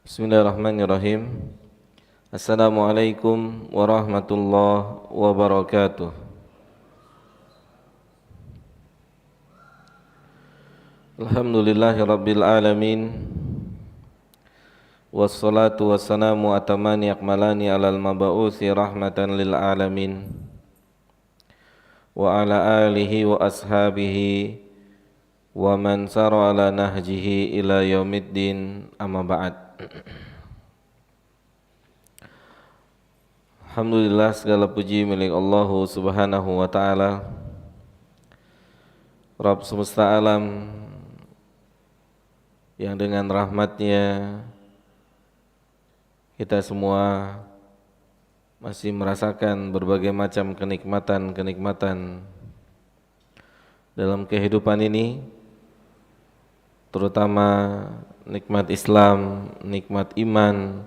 Bismillahirrahmanirrahim. Assalamualaikum warahmatullahi wabarakatuh. Alhamdulillahirabbil alamin. Wassalatu wassalamu atamani akmalani alal mab'uutsi rahmatan lil alamin. Wa ala alihi wa ashabihi wa man sara ala nahjihi ila yaumiddin, amma ba'd. Alhamdulillah, segala puji milik Allah Subhanahu wa ta'ala, Rabb semesta alam, yang dengan rahmatnya kita semua masih merasakan berbagai macam kenikmatan-kenikmatan dalam kehidupan ini, terutama nikmat Islam, nikmat iman,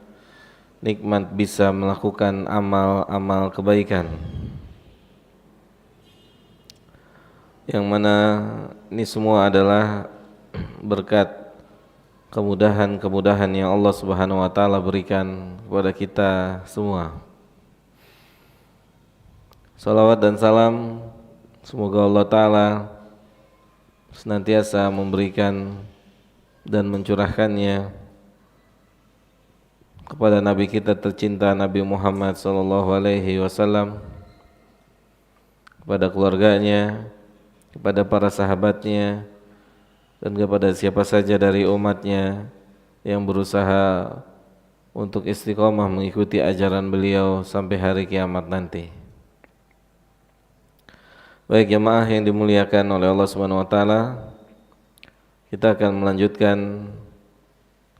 nikmat bisa melakukan amal-amal kebaikan, yang mana ini semua adalah berkat kemudahan-kemudahan yang Allah Subhanahu wa ta'ala berikan kepada kita semua. Salawat dan salam semoga Allah ta'ala senantiasa memberikan dan mencurahkannya kepada Nabi kita tercinta, Nabi Muhammad SAW, kepada keluarganya, kepada para sahabatnya, dan kepada siapa saja dari umatnya yang berusaha untuk istiqomah mengikuti ajaran beliau sampai hari kiamat nanti. Baik jemaah yang dimuliakan oleh Allah Subhanahu wa ta'ala, kita akan melanjutkan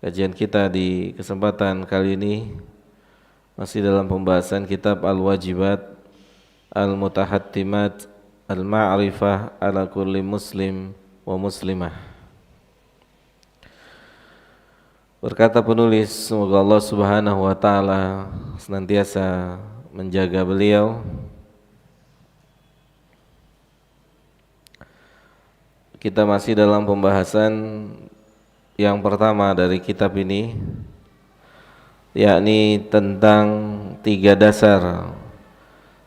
kajian kita di kesempatan kali ini, masih dalam pembahasan kitab Al-Wajibat Al-Mutahattimat Al-Ma'rifah ala kulli muslim wa muslimah. Berkata penulis, semoga Allah Subhanahu wa ta'ala senantiasa menjaga beliau. Kita masih dalam pembahasan yang pertama dari kitab ini, yakni tentang 3 dasar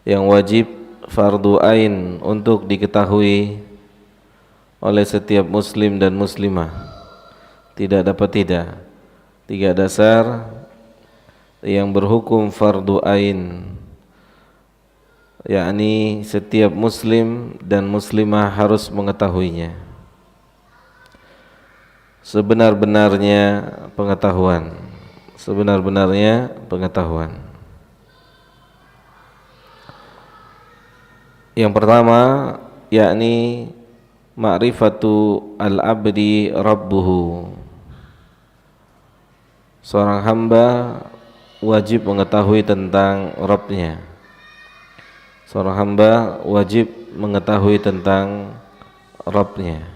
yang wajib fardu ain untuk diketahui oleh setiap muslim dan muslimah. Tidak dapat tidak. 3 dasar yang berhukum fardu ain, yakni setiap muslim dan muslimah harus mengetahuinya sebenar-benarnya pengetahuan, sebenar-benarnya pengetahuan. Yang pertama yakni ma'rifatu al-abdi rabbuhu. Seorang hamba wajib mengetahui tentang Rabbnya. Seorang hamba wajib mengetahui tentang Rabbnya.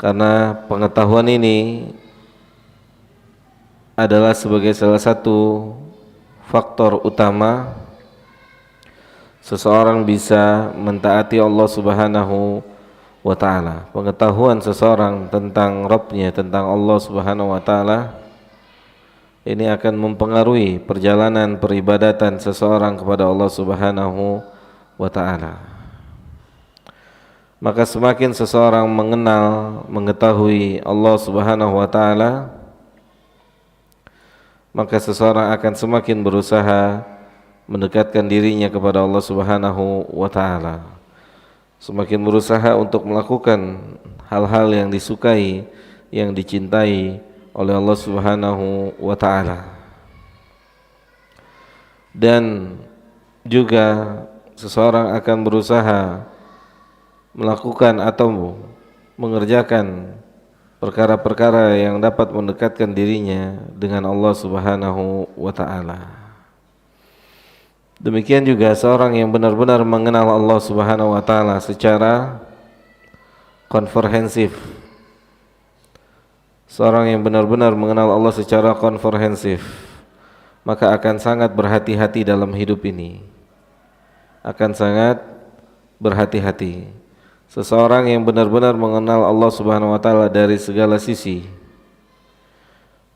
Karena pengetahuan ini adalah sebagai salah satu faktor utama seseorang bisa mentaati Allah Subhanahu wa ta'ala. Pengetahuan seseorang tentang Rabbnya, tentang Allah Subhanahu wa ta'ala, ini akan mempengaruhi perjalanan peribadatan seseorang kepada Allah Subhanahu wa ta'ala. Maka semakin seseorang mengenal, mengetahui Allah Subhanahu wa ta'ala, maka seseorang akan semakin berusaha mendekatkan dirinya kepada Allah Subhanahu wa ta'ala, semakin berusaha untuk melakukan hal-hal yang disukai, yang dicintai oleh Allah Subhanahu wa ta'ala. Dan juga seseorang akan berusaha melakukan atau mengerjakan perkara-perkara yang dapat mendekatkan dirinya dengan Allah Subhanahu wa ta'ala. Demikian juga seorang yang benar-benar mengenal Allah Subhanahu wa ta'ala secara komprehensif. Seorang yang benar-benar mengenal Allah secara komprehensif, maka akan sangat berhati-hati dalam hidup ini. Akan sangat berhati-hati. seseorang yang benar-benar mengenal Allah Subhanahu wa taala dari segala sisi,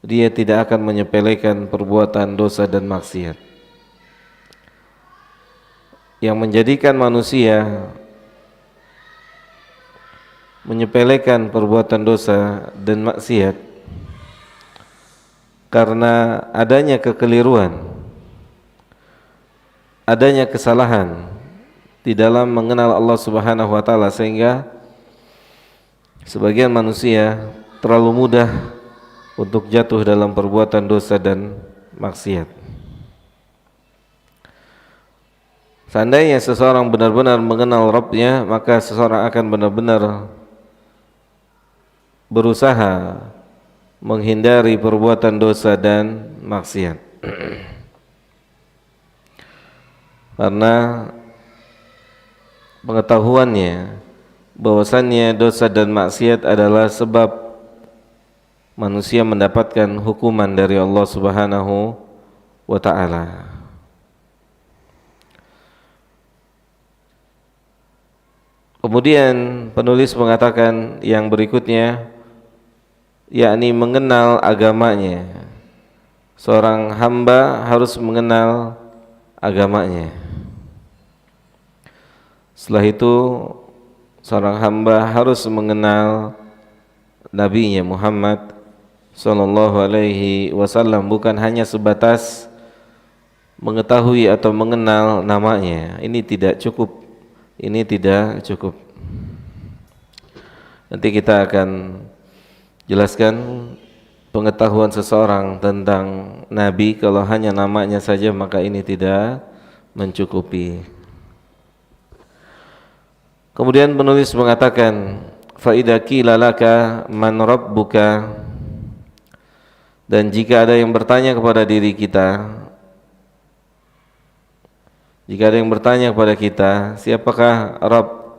dia tidak akan menyepelekan perbuatan dosa dan maksiat. Yang menjadikan manusia menyepelekan perbuatan dosa dan maksiat karena adanya kekeliruan, adanya kesalahan di dalam mengenal Allah Subhanahu wa taala, sehingga sebagian manusia terlalu mudah untuk jatuh dalam perbuatan dosa dan maksiat. Seandainya seseorang benar-benar mengenal Rabbnya, maka seseorang akan benar-benar berusaha menghindari perbuatan dosa dan maksiat. Karena pengetahuannya bahwasannya dosa dan maksiat adalah sebab manusia mendapatkan hukuman dari Allah Subhanahu wa taala. Kemudian penulis mengatakan yang berikutnya, yakni mengenal agamanya. Seorang hamba harus mengenal agamanya. Setelah itu seorang hamba harus mengenal nabinya Muhammad sallallahu alaihi wasallam, bukan hanya sebatas mengetahui atau mengenal namanya. Ini tidak cukup. Ini tidak cukup. Nanti kita akan jelaskan pengetahuan seseorang tentang Nabi. Kalau hanya namanya saja maka ini tidak mencukupi. Kemudian penulis mengatakan, fa idza qila laka man rabbuka, dan jika ada yang bertanya kepada diri kita, jika ada yang bertanya kepada kita, siapakah Rabb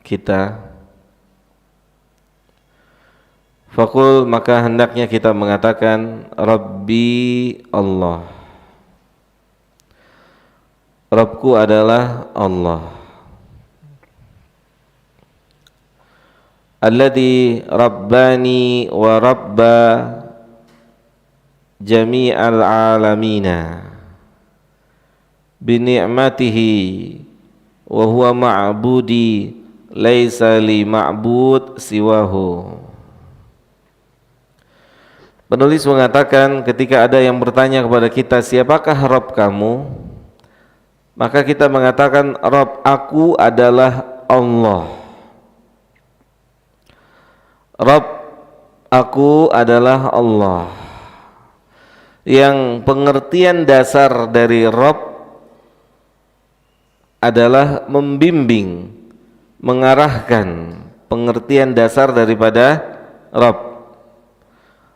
kita? Faqul, maka hendaknya kita mengatakan, Rabbi Allah. Rabbku adalah Allah. Alladzi rabbani wa rabba jami'al alamina bini'matihi wa huwa ma'budi laisa li ma'bud siwahu. Penulis mengatakan, ketika ada yang bertanya kepada kita, siapakah Rabb kamu? Maka kita mengatakan, Rabb aku adalah Allah. Rabb aku adalah Allah. Yang pengertian dasar dari Rabb adalah membimbing, mengarahkan. Pengertian dasar daripada Rabb.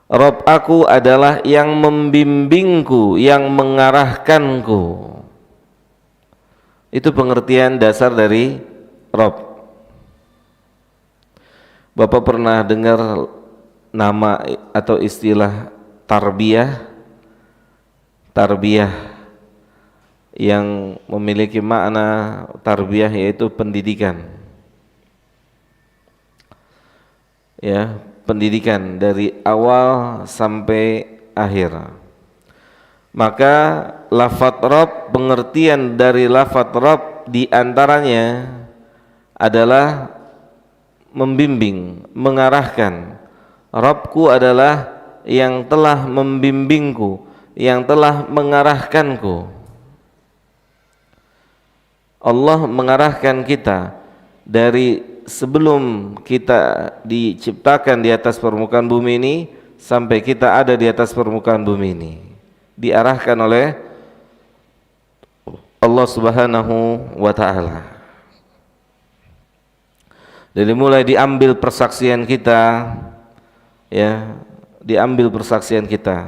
Rabb aku adalah yang membimbingku, yang mengarahkanku. Itu pengertian dasar dari Rabb. Bapak pernah dengar nama atau istilah tarbiyah? Tarbiyah yang memiliki makna tarbiyah yaitu pendidikan. Ya, pendidikan dari awal sampai akhir. Maka lafadz Rabb, pengertian dari lafadz Rabb diantaranya adalah membimbing, mengarahkan. Rabbku adalah yang telah membimbingku, yang telah mengarahkanku. Allah mengarahkan kita dari sebelum kita diciptakan di atas permukaan bumi ini sampai kita ada di atas permukaan bumi ini, diarahkan oleh Allah Subhanahu wa taala. Dari mulai diambil persaksian kita, ya, diambil persaksian kita.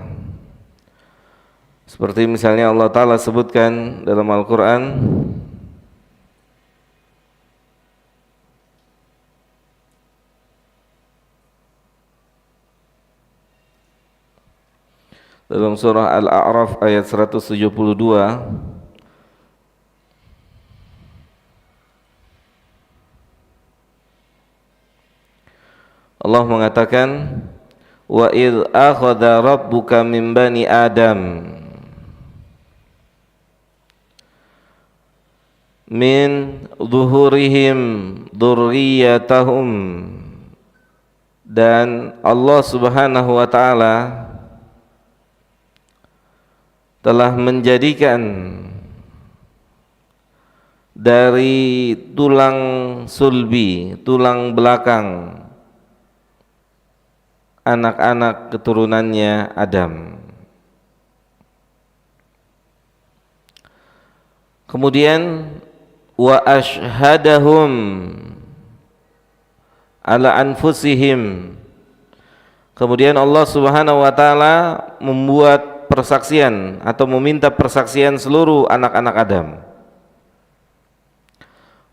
Seperti misalnya Allah taala sebutkan dalam Al-Qur'an, dalam surah Al-A'raf ayat 172, Allah mengatakan, wa idh akhadha rabbuka min bani Adam min zuhurihim dzurriyyatahum, dan Allah Subhanahu wa taala telah menjadikan dari tulang sulbi, tulang belakang anak-anak keturunannya Adam. Kemudian wa ashhadahum ala anfusihim, kemudian Allah Subhanahu wa taala membuat persaksian atau meminta persaksian seluruh anak-anak Adam.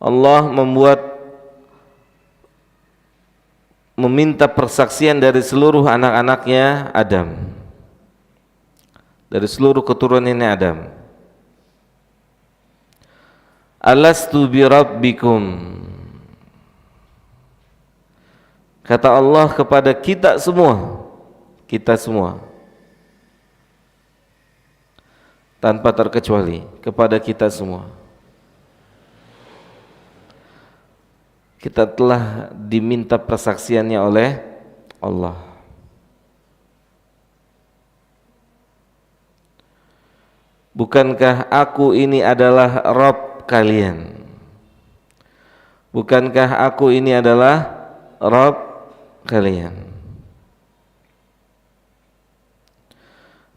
Allah meminta persaksian dari seluruh anak-anaknya Adam, dari seluruh keturunannya Adam. Alastu bi rabbikum, kata Allah kepada kita semua tanpa terkecuali, kepada kita semua kita telah diminta persaksiannya oleh Allah. Bukankah aku ini adalah Rabb kalian? Bukankah aku ini adalah Rabb kalian?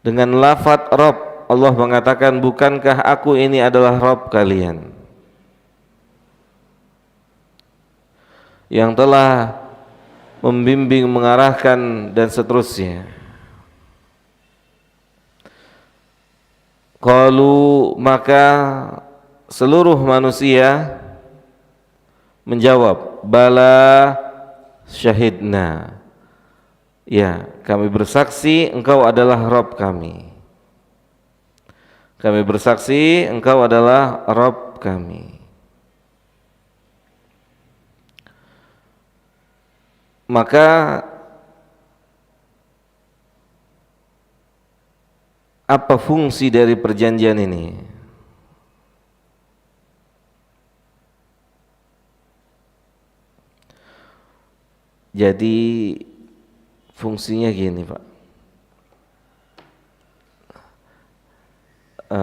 Dengan lafaz Rabb, Allah mengatakan, bukankah aku ini adalah Rabb kalian, yang telah membimbing, mengarahkan, dan seterusnya. Qalu, maka seluruh manusia menjawab, bala syahidna, ya, kami bersaksi engkau adalah Rabb kami. Kami bersaksi engkau adalah Rabb kami. Maka apa fungsi dari perjanjian ini? Jadi fungsinya gini, Pak.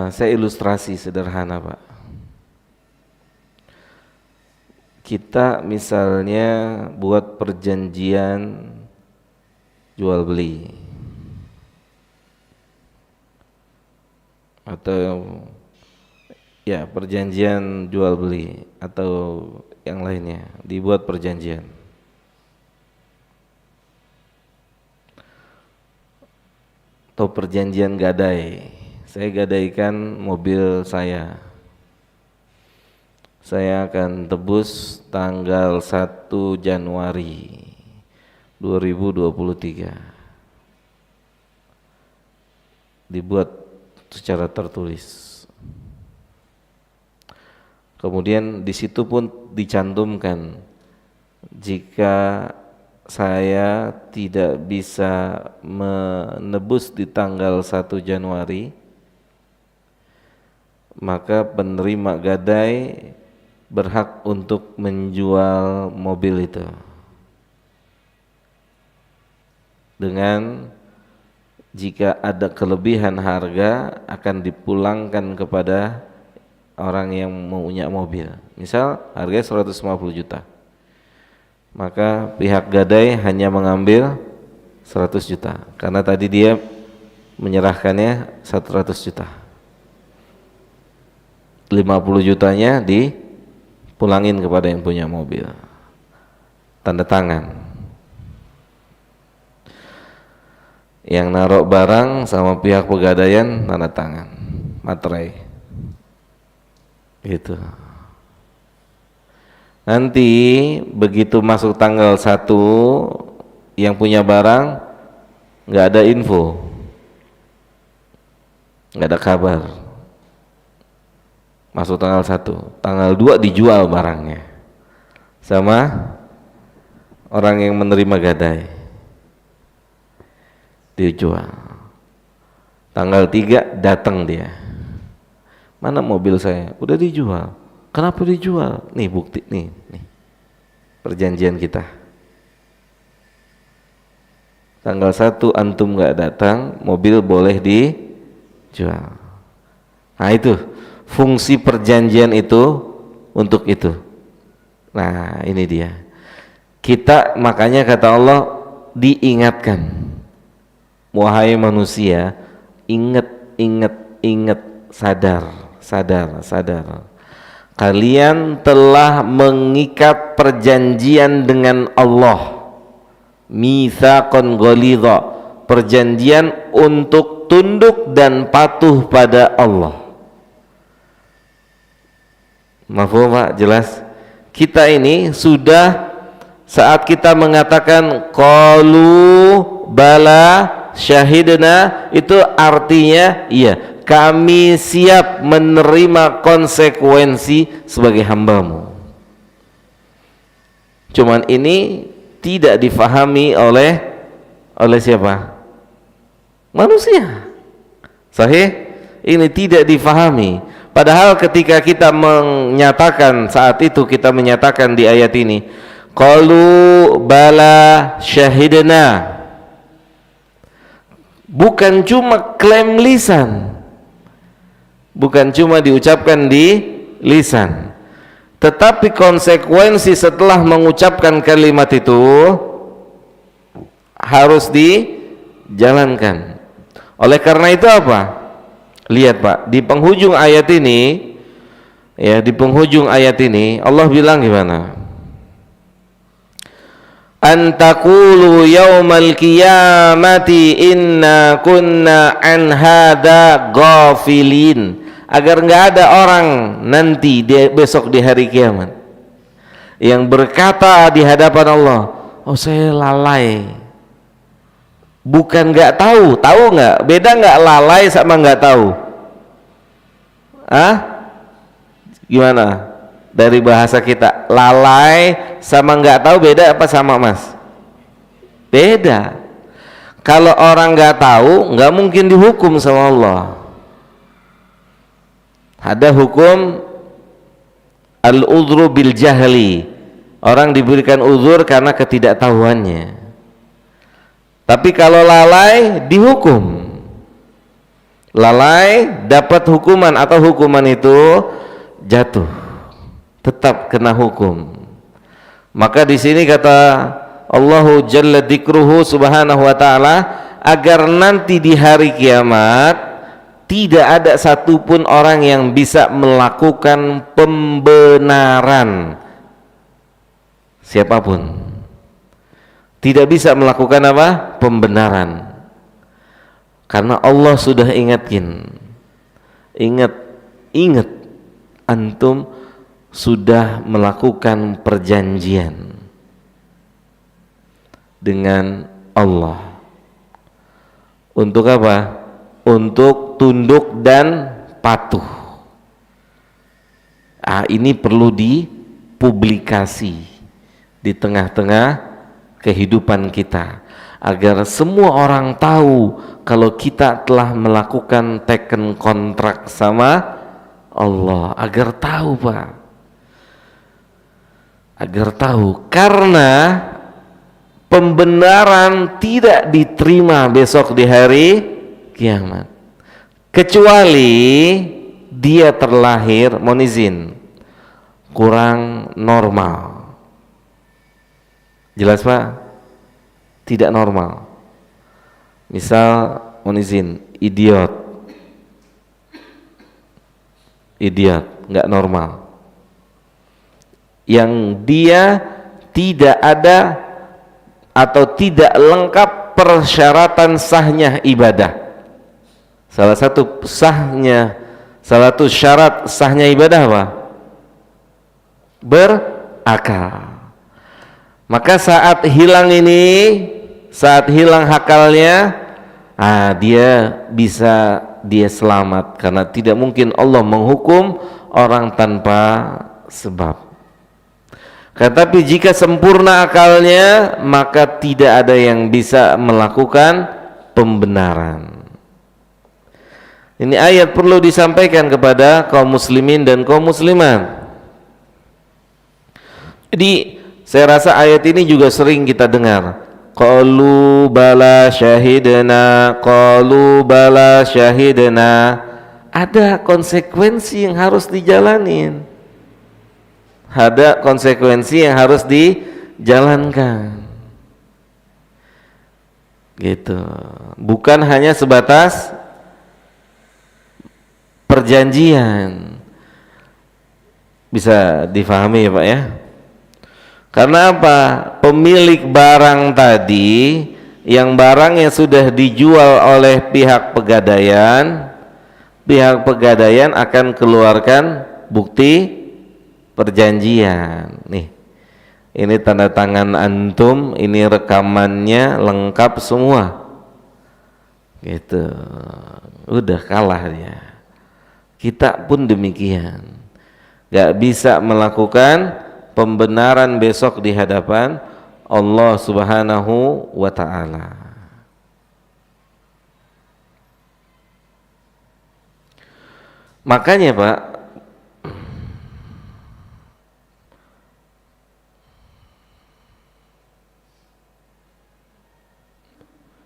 Saya ilustrasi sederhana, Pak. Kita misalnya buat perjanjian jual beli atau ya perjanjian jual beli atau yang lainnya, dibuat perjanjian. Atau perjanjian gadai. Saya gadaikan mobil saya akan tebus tanggal 1 Januari 2023. Dibuat secara tertulis. Kemudian di situ pun dicantumkan, jika saya tidak bisa menebus di tanggal 1 Januari, maka penerima gadai berhak untuk menjual mobil itu dengan, jika ada kelebihan harga, akan dipulangkan kepada orang yang punya mobil. Misal harganya 150 juta, maka pihak gadai hanya mengambil 100 juta karena tadi dia menyerahkannya 100 juta. 50 jutanya dipulangin kepada yang punya mobil, tanda tangan. Yang naruh barang sama pihak pegadaian tanda tangan, materai. Gitu. Nanti begitu masuk tanggal 1, yang punya barang nggak ada info, nggak ada kabar. Masuk tanggal 1, tanggal 2 dijual barangnya sama orang yang menerima gadai dijual. Tanggal 3 datang dia, mana mobil saya? Udah dijual. Kenapa dijual? Nih bukti, nih perjanjian kita. Tanggal 1 antum gak datang, mobil boleh dijual. Nah itu fungsi perjanjian itu untuk itu. Nah ini dia. Kita makanya kata Allah diingatkan, wahai manusia, ingat, sadar. Kalian telah mengikat perjanjian dengan Allah, mitsaqan ghalidha, perjanjian untuk tunduk dan patuh pada Allah. Mafhum Pak? Jelas? Kita ini sudah, saat kita mengatakan qalu bala syahidna, itu artinya iya, kami siap menerima konsekuensi sebagai hambamu. Cuman ini tidak difahami oleh siapa? Manusia. Sahih? Ini tidak difahami. Padahal ketika kita menyatakan, saat itu kita menyatakan di ayat ini, qalu bala syahidna, bukan cuma klaim lisan, bukan cuma diucapkan di lisan, tetapi konsekuensi setelah mengucapkan kalimat itu harus dijalankan. Oleh karena itu apa? Lihat Pak, di penghujung ayat ini, ya, di penghujung ayat ini Allah bilang gimana? Antaqulu yaumal qiyamati inna kunna an hadza ghafilin, agar enggak ada orang nanti besok di hari kiamat yang berkata di hadapan Allah, oh saya lalai. Bukan enggak tahu, tahu enggak? Beda enggak lalai sama enggak tahu? Gimana? Dari bahasa kita, lalai sama nggak tahu beda apa sama Mas? Beda. Kalau orang nggak tahu, nggak mungkin dihukum sama Allah. Ada hukum al-udhru bil jahli, orang diberikan uzur karena ketidaktahuannya. Tapi kalau lalai dihukum, lalai dapat hukuman atau hukuman itu jatuh, tetap kena hukum. Maka di sini kata Allahu Jalla Dzikruhu Subhanahu wa Ta'ala, agar nanti di hari kiamat tidak ada satupun orang yang bisa melakukan pembenaran, siapapun tidak bisa melakukan apa? Pembenaran. Karena Allah sudah ingatkan, ingat antum sudah melakukan perjanjian dengan Allah. Untuk apa? Untuk tunduk dan patuh. Ini perlu dipublikasi di tengah-tengah kehidupan kita, agar semua orang tahu kalau kita telah melakukan teken kontrak sama Allah. Agar tahu Pak, agar tahu, karena pembenaran tidak diterima besok di hari kiamat kecuali dia terlahir, mohon izin, kurang normal. Jelas Pak? Tidak normal. Misal, mohon izin, idiot, nggak normal, yang dia tidak ada atau tidak lengkap persyaratan sahnya ibadah. Salah satu syarat sahnya ibadah apa? Berakal. Maka saat hilang akalnya, dia selamat, karena tidak mungkin Allah menghukum orang tanpa sebab. Tetapi jika sempurna akalnya, maka tidak ada yang bisa melakukan pembenaran. Ini ayat perlu disampaikan kepada kaum muslimin dan kaum muslimat. Jadi saya rasa ayat ini juga sering kita dengar. Qalu bala syahidna, qalu bala syahidna. Ada konsekuensi yang harus dijalanin. Ada konsekuensi yang harus dijalankan. Gitu. Bukan hanya sebatas perjanjian. Bisa difahami ya Pak ya? Karena apa? Pemilik barang tadi, yang barangnya sudah dijual oleh pihak pegadaian akan keluarkan bukti perjanjian. Nih, ini tanda tangan antum, ini rekamannya lengkap semua. Gitu. Udah kalah dia. Kita pun demikian. Gak bisa melakukan pembenaran besok di hadapan Allah Subhanahu wa ta'ala. Makanya Pak,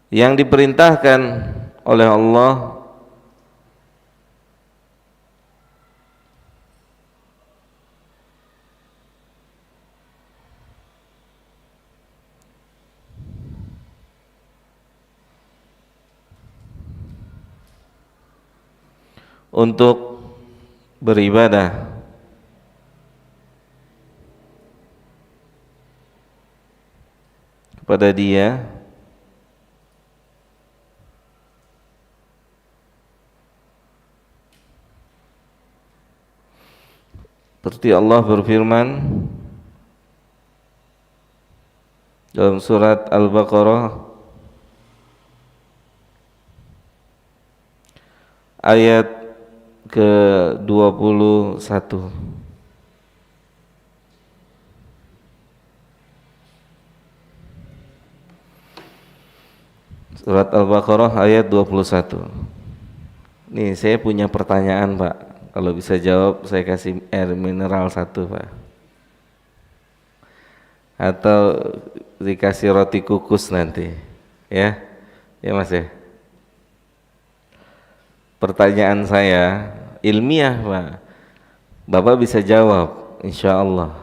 yang diperintahkan oleh Allah untuk beribadah kepada Dia seperti Allah berfirman dalam surat Al-Baqarah ayat ke-21. Surat Al-Baqarah ayat 21. Nih saya punya pertanyaan Pak. Kalau bisa jawab saya kasih air mineral 1 Pak. Atau dikasih roti kukus nanti. Ya. Ya Mas ya. Pertanyaan saya ilmiah Pak. Bapak bisa jawab insya Allah.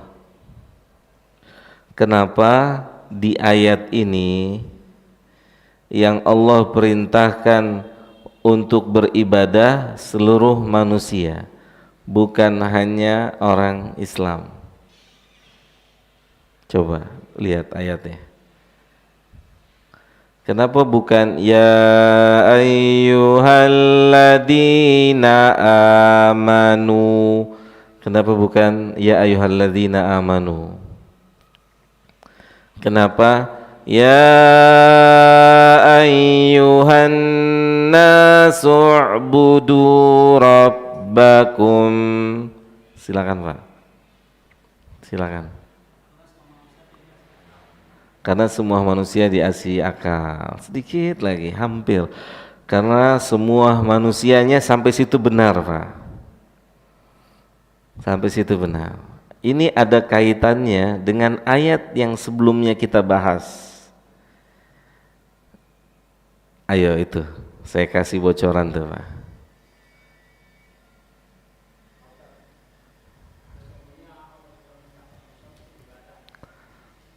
Kenapa di ayat ini yang Allah perintahkan untuk beribadah seluruh manusia, bukan hanya orang Islam? Coba lihat ayatnya. Kenapa bukan ya ayyuhalladzina amanu? Kenapa bukan ya ayyuhalladzina amanu? Kenapa ya ayyuhan nasu u'budu rabbakum? Silakan Pak. Silakan. Karena semua manusia dikasih akal. Sedikit lagi, hampir. Karena semua manusianya sampai situ benar Pak. Sampai situ benar. Ini ada kaitannya dengan ayat yang sebelumnya kita bahas. Ayo itu, saya kasih bocoran tuh Pak.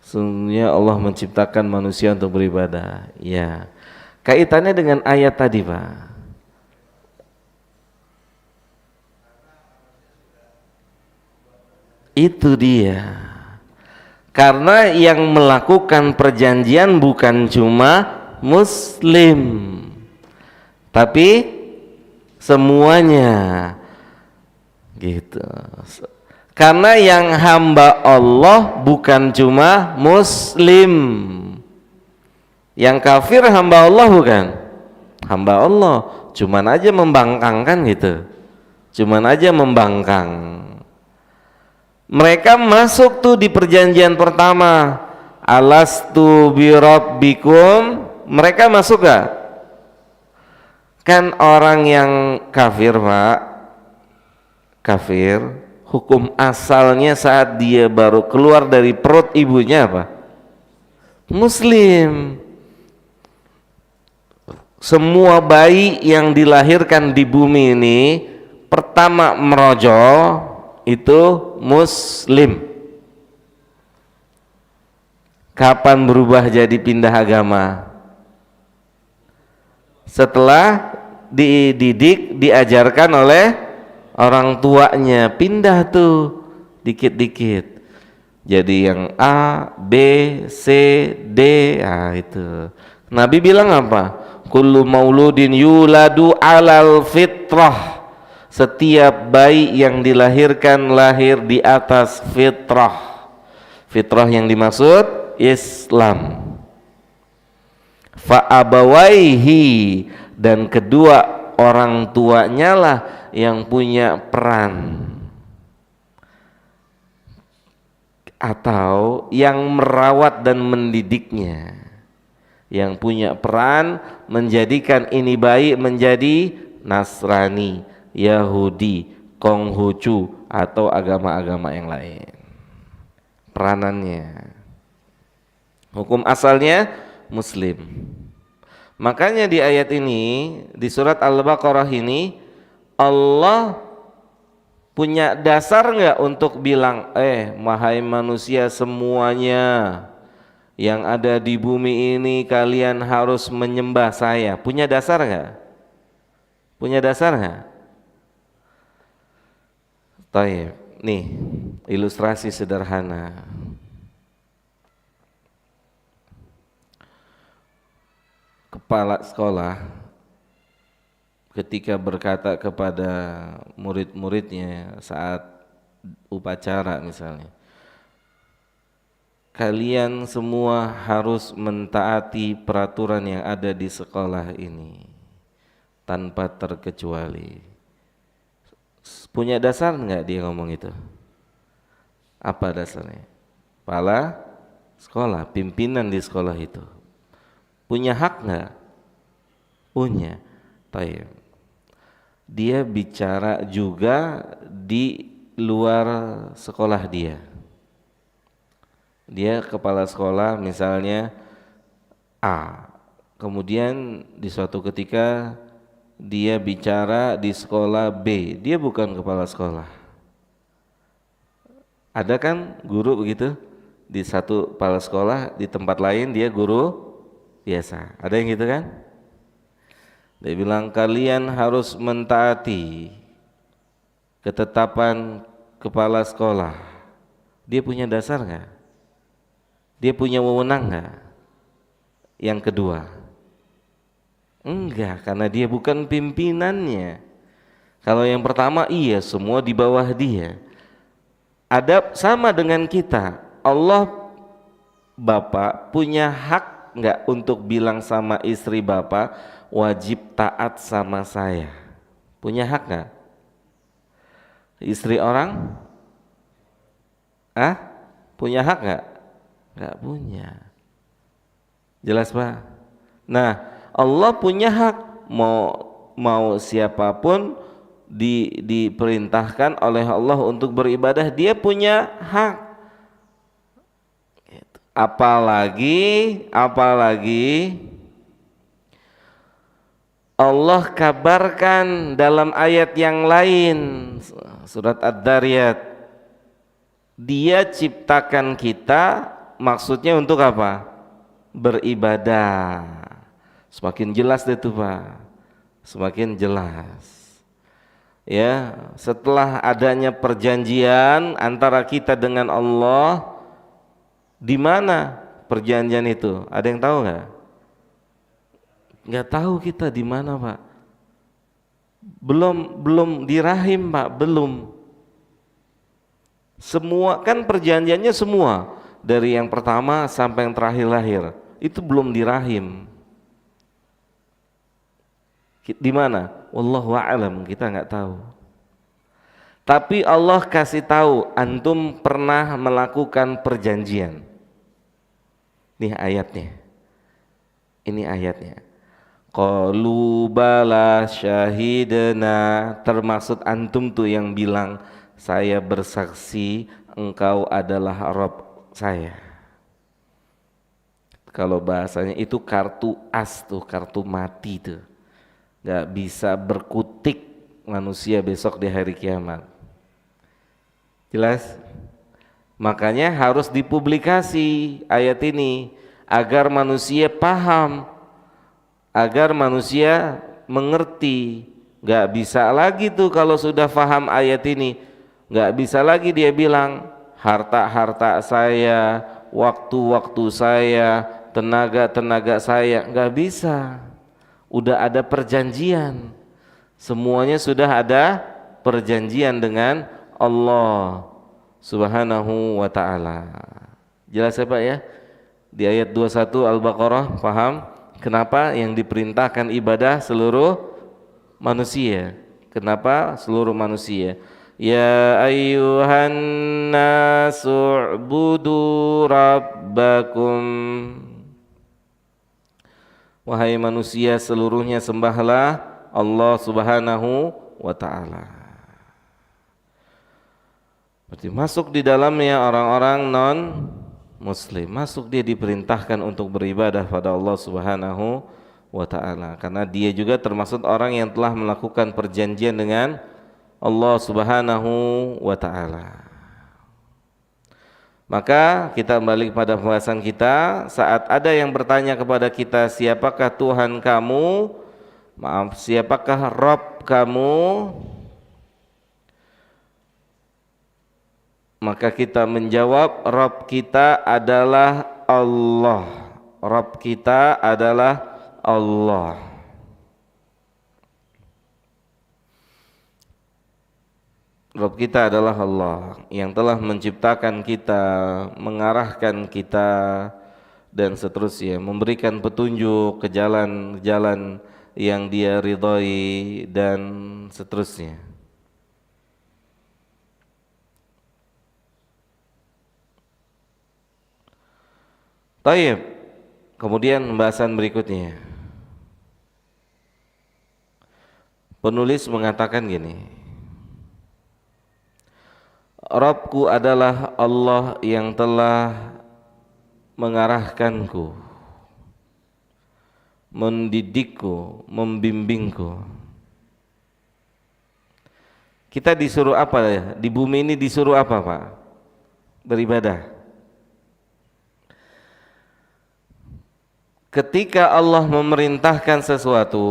Sesungguhnya Allah menciptakan manusia untuk beribadah. Ya, kaitannya dengan ayat tadi Pak. Itu dia. Karena yang melakukan perjanjian bukan cuma Muslim, tapi semuanya. Gitu. Karena yang hamba Allah bukan cuma Muslim. Yang kafir hamba Allah bukan? Hamba Allah, cuman aja membangkang kan gitu. Cuman aja membangkang. Mereka masuk tuh di perjanjian pertama, alastu birabbikum, mereka masuk gak? Kan orang yang kafir Pak, kafir, hukum asalnya saat dia baru keluar dari perut ibunya apa? Muslim. Semua bayi yang dilahirkan di bumi ini pertama merojol itu Muslim. Kapan berubah jadi pindah agama? Setelah dididik, diajarkan oleh orang tuanya, pindah tuh dikit-dikit. Jadi yang A, B, C, D, itu. Nabi bilang apa? Kullu mauludin yuladu alal fitrah. Setiap bayi yang dilahirkan lahir di atas fitrah. Fitrah yang dimaksud Islam. Fa'abawaihi, dan kedua orang tuanya lah yang punya peran atau yang merawat dan mendidiknya, yang punya peran menjadikan ini bayi menjadi Nasrani, Yahudi, Konghucu atau agama-agama yang lain. Peranannya, hukum asalnya Muslim. Makanya di ayat ini, di surat Al-Baqarah ini, Allah punya dasar nggak untuk bilang, wahai manusia semuanya yang ada di bumi ini kalian harus menyembah saya. Punya dasar nggak? Punya dasar nggak? Taib. Nih ilustrasi sederhana. Kepala sekolah ketika berkata kepada murid-muridnya saat upacara misalnya, kalian semua harus mentaati peraturan yang ada di sekolah ini tanpa terkecuali. Punya dasar nggak dia ngomong itu? Apa dasarnya? Kepala sekolah, pimpinan di sekolah itu punya hak nggak? Punya. Taib. Dia bicara juga di luar sekolah dia. Dia kepala sekolah misalnya A, kemudian di suatu ketika dia bicara di sekolah B, dia bukan kepala sekolah. Ada kan guru begitu? Di satu kepala sekolah, di tempat lain dia guru biasa. Ada yang gitu kan? Dia bilang kalian harus mentaati ketetapan kepala sekolah. Dia punya dasar nggak? Dia punya wewenang nggak? Yang kedua, enggak, karena dia bukan pimpinannya. Kalau yang pertama iya, semua di bawah dia. Ada sama dengan kita. Allah Bapak punya hak nggak untuk bilang sama istri Bapak wajib taat sama saya? Punya hak nggak? Istri orang? Punya hak nggak? Nggak punya. Jelas Pak? Nah, Allah punya hak, mau siapapun diperintahkan oleh Allah untuk beribadah, dia punya hak. Apalagi Allah kabarkan dalam ayat yang lain, surat Ad-Dariyat, dia ciptakan kita maksudnya untuk apa? Beribadah. Semakin jelas deh tuh Pak, semakin jelas. Ya, setelah adanya perjanjian antara kita dengan Allah, di mana perjanjian itu? Ada yang tahu nggak? Nggak tahu kita di mana Pak. Belum di rahim Pak, belum. Semua kan perjanjiannya semua dari yang pertama sampai yang terakhir lahir itu belum di rahim. Di mana? Wallahu a'lam, kita nggak tahu. Tapi Allah kasih tahu, antum pernah melakukan perjanjian. Nih ayatnya. Ini ayatnya. Qalu bala syahidna, termasuk antum tuh yang bilang saya bersaksi engkau adalah Rabb saya. Kalau bahasanya itu kartu as tuh, kartu mati tuh. Gak bisa berkutik manusia besok di hari kiamat. Jelas? Makanya harus dipublikasi ayat ini agar manusia paham, agar manusia mengerti. Gak bisa lagi tuh kalau sudah paham ayat ini, gak bisa lagi dia bilang harta-harta saya, waktu-waktu saya, tenaga-tenaga saya. Gak bisa. Udah ada perjanjian, semuanya sudah ada perjanjian dengan Allah Subhanahu wa ta'ala. Jelas ya Pak ya? Di ayat 21 Al-Baqarah, paham kenapa yang diperintahkan ibadah seluruh manusia? Kenapa seluruh manusia? Ya ayyuhan nasu'budu rabbakum. Wahai manusia seluruhnya sembahlah Allah Subhanahu wa ta'ala. Berarti masuk di dalamnya orang-orang non muslim, masuk dia diperintahkan untuk beribadah pada Allah Subhanahu wa ta'ala, karena dia juga termasuk orang yang telah melakukan perjanjian dengan Allah Subhanahu wa ta'ala. Maka kita balik pada pembahasan kita. Saat ada yang bertanya kepada kita, siapakah Tuhan kamu? Maaf, siapakah Rabb kamu? Maka kita menjawab, Rabb kita adalah Allah. Rabb kita adalah Allah. Rabb kita adalah Allah yang telah menciptakan kita, mengarahkan kita, dan seterusnya, memberikan petunjuk ke jalan-jalan yang Dia ridhai dan seterusnya. Taib. Kemudian pembahasan berikutnya. Penulis mengatakan gini. Rabbku adalah Allah yang telah mengarahkanku, mendidikku, membimbingku. Kita disuruh apa ya? Di bumi ini disuruh apa Pak? Beribadah. Ketika Allah memerintahkan sesuatu,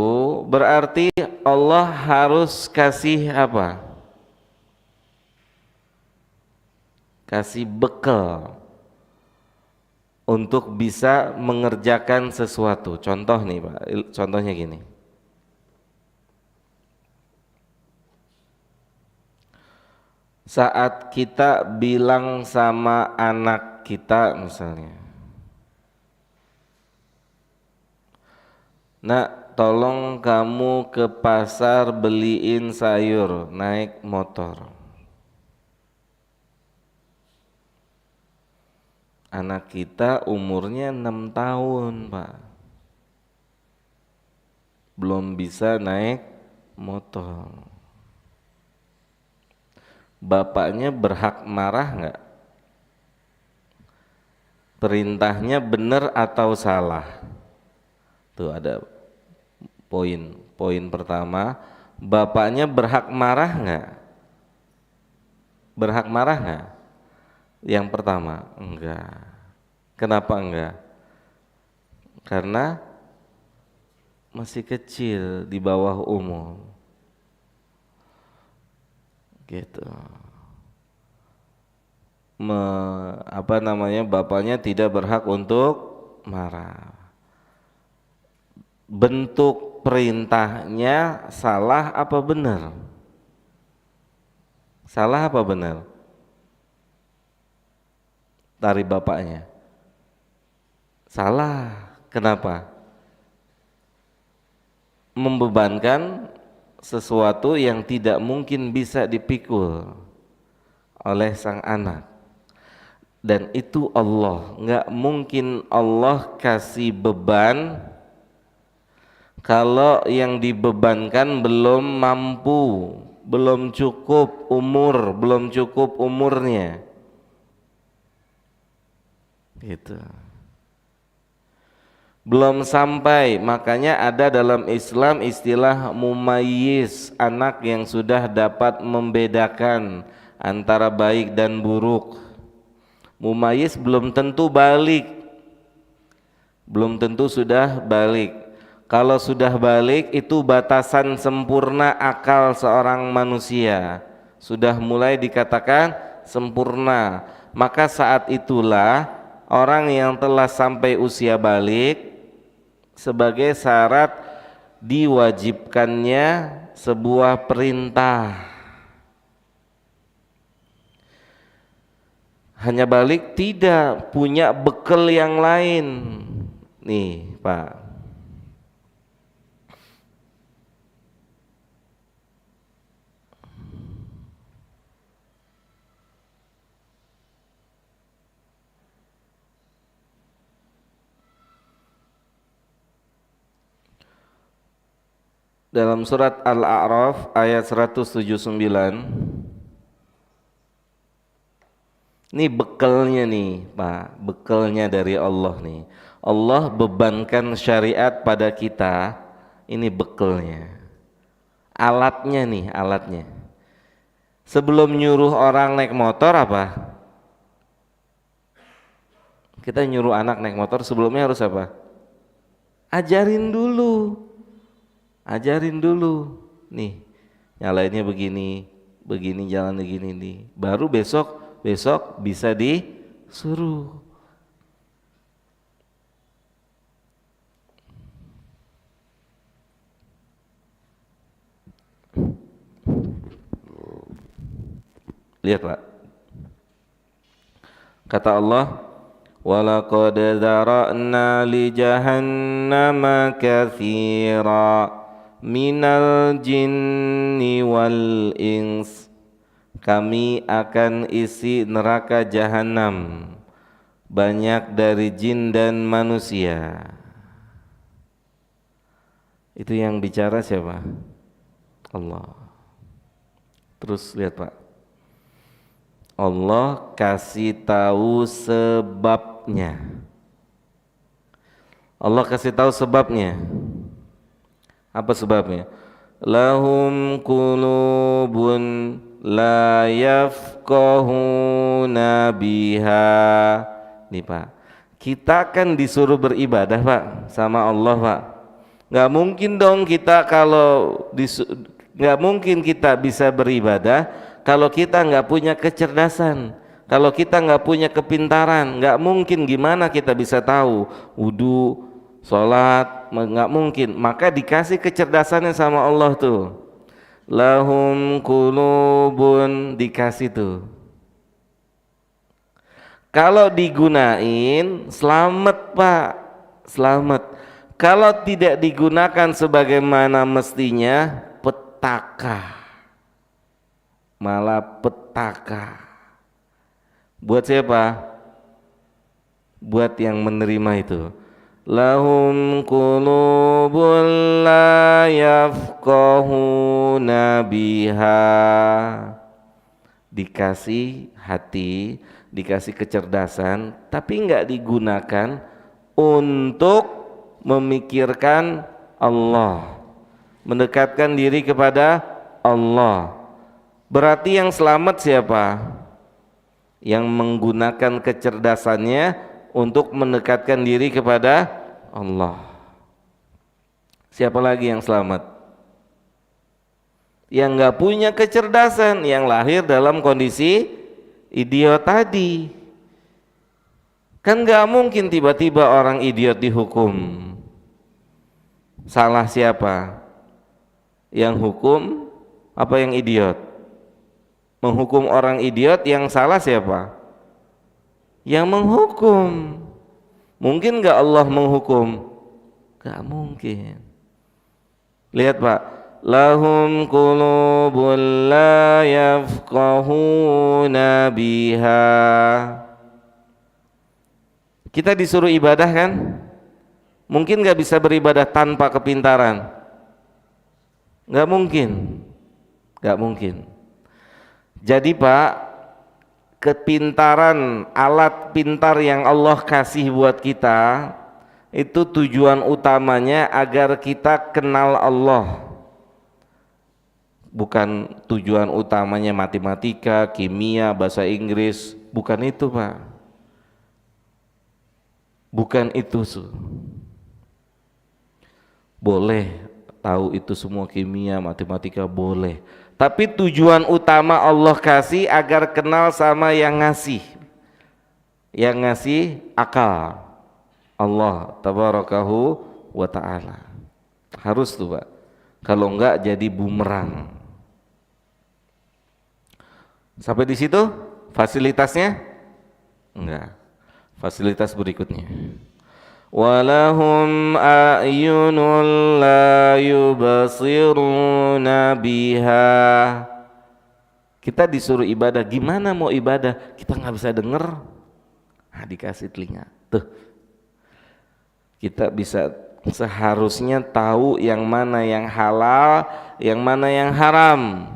berarti Allah harus kasih apa? Kasih bekal untuk bisa mengerjakan sesuatu. Contoh nih Pak, contohnya gini. Saat kita bilang sama anak kita misalnya, nak, tolong kamu ke pasar beliin sayur, naik motor. Anak kita umurnya 6 tahun Pak, belum bisa naik motor. Bapaknya berhak marah nggak? Perintahnya benar atau salah? Tuh ada poin pertama, bapaknya berhak marah nggak? Berhak marah nggak? Yang pertama, enggak. Kenapa enggak? Karena masih kecil, di bawah umur, gitu. Bapaknya tidak berhak untuk marah. Bentuk perintahnya salah apa benar? Salah apa benar? Dari bapaknya salah. Kenapa? Membebankan sesuatu yang tidak mungkin bisa dipikul oleh sang anak. Dan itu Allah, nggak mungkin Allah kasih beban kalau yang dibebankan belum mampu, belum cukup umurnya. Gitu. Belum sampai, makanya ada dalam Islam istilah mumayyiz, anak yang sudah dapat membedakan antara baik dan buruk. Mumayyiz belum tentu balik, belum tentu sudah balik. Kalau sudah balik itu batasan sempurna akal seorang manusia, sudah mulai dikatakan sempurna. Maka saat itulah orang yang telah sampai usia balik sebagai syarat diwajibkannya sebuah perintah. Hanya balik, tidak punya bekal yang lain. Nih Pak, dalam surat Al-A'raf ayat 179, ini bekalnya nih Pak, bekalnya dari Allah nih. Allah bebankan syariat pada kita, ini bekalnya. Alatnya nih, alatnya. Sebelum nyuruh orang naik motor apa? Kita nyuruh anak naik motor sebelumnya harus apa? Ajarin dulu. Ajarin dulu. Nih, nyalainnya begini, begini jalan begini nih. Baru besok bisa disuruh. Lihat Pak, kata Allah, walaqad dzara'na li jahannama katsira minal jinni wal ins. Kami akan isi neraka jahanam banyak dari jin dan manusia. Itu yang bicara siapa? Allah. Terus lihat Pak, Allah kasih tahu sebabnya. Allah kasih tahu sebabnya. Apa sebabnya? Lahum qulubun la yafqahuna biha. Nih Pak, kita kan disuruh beribadah Pak sama Allah Pak. Nggak mungkin dong kita nggak mungkin kita bisa beribadah kalau kita nggak punya kecerdasan, kalau kita nggak punya kepintaran. Nggak mungkin, gimana kita bisa tahu wudu, sholat, nggak mungkin. Maka dikasih kecerdasannya sama Allah tuh. Lahum qulubun, dikasih tuh. Kalau digunain selamat Pak, selamat. Kalau tidak digunakan sebagaimana mestinya, petaka, malah petaka. Buat siapa? Buat yang menerima itu. Lahum qulubun la yafqahuna biha. Dikasih hati, dikasih kecerdasan, tapi enggak digunakan untuk memikirkan Allah, mendekatkan diri kepada Allah. Berarti yang selamat siapa? Yang menggunakan kecerdasannya untuk mendekatkan diri kepada Allah. Siapa lagi yang selamat? Yang nggak punya kecerdasan, yang lahir dalam kondisi idiot tadi. Kan nggak mungkin tiba-tiba orang idiot dihukum. Salah siapa? Yang hukum apa yang idiot? Menghukum orang idiot, yang salah siapa? Yang menghukum. Mungkin gak Allah menghukum? Gak mungkin. Lihat Pak, lahum qulubun la yafqahuna biha. Kita disuruh ibadah kan? Mungkin gak bisa beribadah tanpa kepintaran? Gak mungkin. Gak mungkin. Jadi Pak, kepintaran, alat pintar yang Allah kasih buat kita, itu tujuan utamanya agar kita kenal Allah. Bukan tujuan utamanya matematika, kimia, bahasa Inggris, bukan itu Pak. Bukan itu. Boleh tahu itu semua kimia, matematika boleh. Tapi tujuan utama Allah kasih agar kenal sama yang ngasih. Yang ngasih akal. Allah tabarakahu wa ta'ala. Harus tuh Pak. Kalau enggak jadi bumerang. Sampai di situ fasilitasnya? Enggak. Fasilitas berikutnya. Walahum a'yunun la yubasiruna biha. Kita disuruh ibadah, gimana mau ibadah? Kita nggak bisa denger. Nah, dikasih telinga. Tuh. Kita bisa seharusnya tahu yang mana yang halal, yang mana yang haram.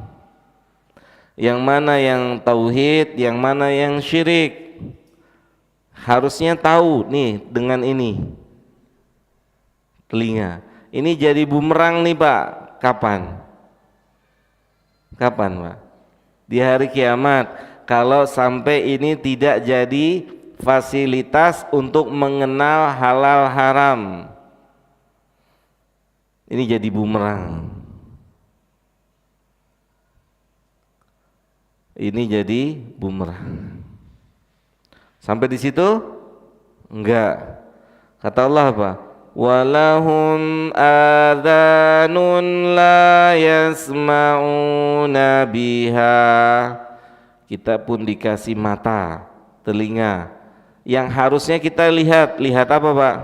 Yang mana yang tauhid, yang mana yang syirik. Harusnya tahu nih dengan ini. Telinga. Ini jadi bumerang nih Pak. Kapan? Kapan Pak? Di hari kiamat. Kalau sampai ini tidak jadi fasilitas untuk mengenal halal haram. Ini jadi bumerang. Ini jadi bumerang. Sampai di situ? Enggak. Kata Allah apa? Walahum adhanun la yasma'una biha. Kita pun dikasih mata, telinga, yang harusnya kita lihat. Lihat apa Pak?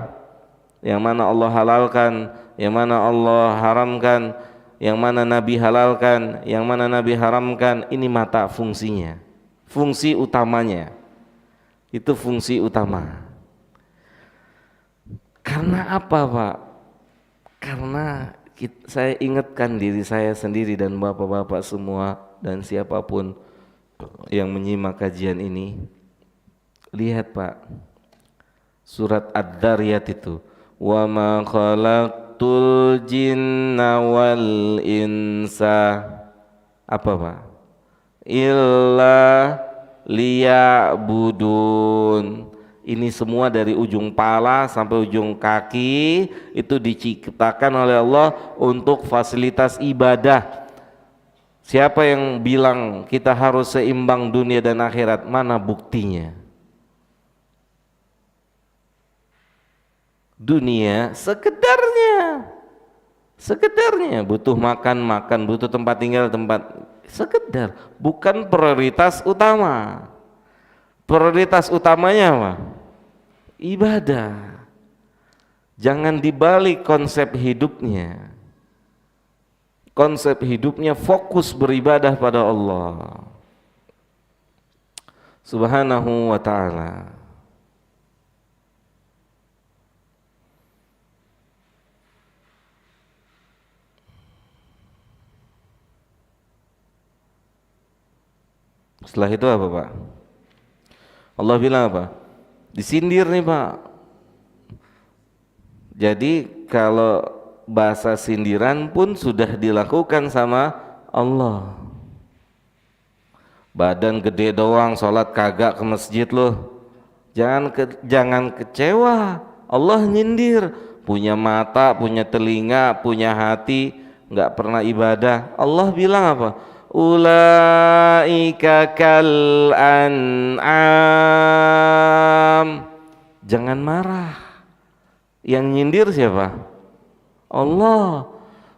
Yang mana Allah halalkan, yang mana Allah haramkan, yang mana Nabi halalkan, yang mana Nabi haramkan. Ini mata fungsinya, fungsi utamanya. Itu fungsi utama. Karena apa Pak? Karena saya ingatkan diri saya sendiri dan bapak-bapak semua dan siapapun yang menyimak kajian ini. Lihat Pak, surat Ad-Dariyat itu, wa ma khalaqtul jinna wal insa, apa Pak? Illa liya'budun. Ini semua dari ujung pala sampai ujung kaki itu diciptakan oleh Allah untuk fasilitas ibadah. Siapa yang bilang kita harus seimbang dunia dan akhirat? Mana buktinya? Dunia sekedarnya butuh makan, butuh tempat tinggal, sekedar, bukan prioritas utama. Prioritas utamanya apa? Ibadah. Jangan dibalik konsep hidupnya. Konsep hidupnya fokus beribadah pada Allah Subhanahu wa ta'ala. Setelah itu apa Pak? Allah bilang apa? Disindir nih Pak. Jadi kalau bahasa sindiran pun sudah dilakukan sama Allah. Badan gede doang, sholat kagak ke masjid loh. Jangan kecewa. Allah nyindir. Punya mata, punya telinga, punya hati, nggak pernah ibadah. Allah bilang apa? Ulaika kal an'am. Jangan marah. Yang nyindir siapa? Allah.